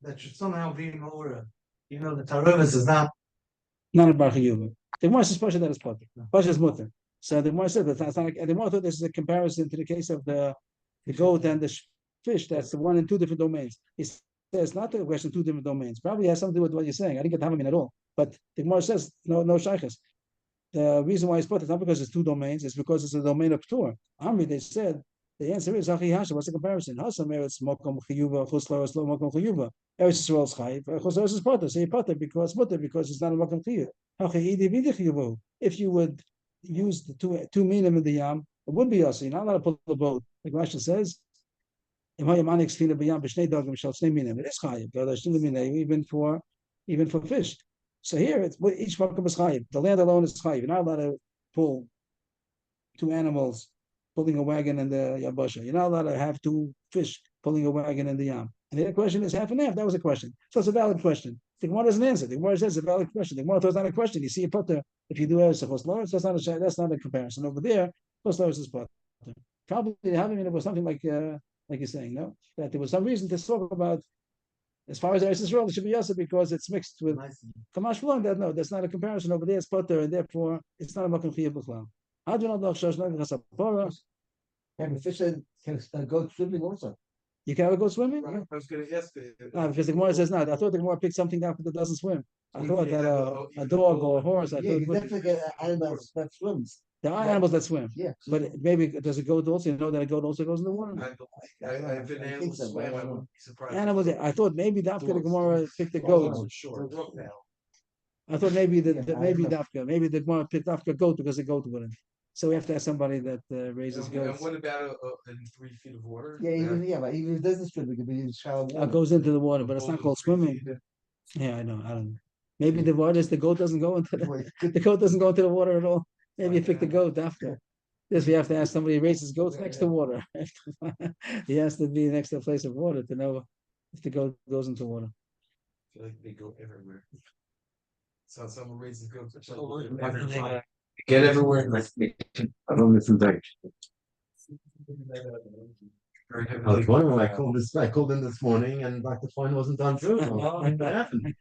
that should somehow be Mu'ura? Even though the Tarubis is not. Not a Bar Chiyuva. The Gemara says Pasha that is potter. Pasha is mutter. So the Gemara said that that's not. The Gemara thought this is a comparison to the case of the goat and the fish. That's the one in two different domains. He says not a question two different domains. Probably has something to do with what you're saying. I didn't get the Hamamin at all. But the Gemara says no shaykhs. The reason why it's put is not because it's two domains, it's because it's a domain of Ptur. Amri, they said, the answer is Achi Hasha. What's the comparison? Hasam Eretz Mokom Chiyuva, Chutz La'aretz Lo Mokom Chiyuva. Eretz Yisrael is Chayiv, Chutz La'aretz is Potter. So you Potter because it's not a Mokom Chiyuv. If you would use the two minim in the Yam, it would be us. You're not allowed to pull the boat. Like Rashi says, it is Chayiv, even for fish. So here, it's each Mokom is Chayiv. The land alone is Chayiv. You're not allowed to pull two animals pulling a wagon in the Yabasha. You're not allowed to have two fish pulling a wagon in the Yam. And the question is half and half. That was a question. So it's a valid question. The Gemara doesn't answer. The Gemara says it's a valid question. The Gemara thought it's not a question. You see a potter, if you do Eretz Chutz La'aretz, that's not a comparison. Over there, Chutz La'aretz is potter. Probably it was something like you're saying, no? That there was some reason to talk about, as far as Eretz Yisrael, it should be Yasser because it's mixed with Kamash V'lon. That no, that's not a comparison. Over there, it's potter, and therefore it's not a Makom Chiyuv B'chlal. How do you know the And the fish can go swimming also. You can ever go swimming? I was gonna ask. Because the Gemara says not. I thought the Gemara picked something up that doesn't swim. I thought that a dog or a horse. I Yeah, thought you definitely get animals that swims. there are animals that swim. Yeah. But maybe does a goat also? You know that a goat also goes in the water. I've been animals so, swim, but I I don't know. wouldn't be surprised. Animals. I thought maybe Dafka the Gemara picked the goat. Sure. I thought maybe maybe the Gemara picked Dafka goat because the goat wouldn't. So we have to have somebody that raises And goats. what about in 3 feet of water? But even if it doesn't swim, it could be in shallow water. Goes into the water, but it's not called swimming. Yeah, I know. I don't know. Maybe the water is the goat doesn't go into the goat doesn't go into the water at all. Maybe you pick the goat after. This we have to ask somebody who raises goats next to water. He has to be next to a place of water to know if the goat goes into water. I feel like they go everywhere. So someone raises goats. Get everywhere. I don't listen back. I was wondering, I called in this morning and like the phone wasn't on through. What happened?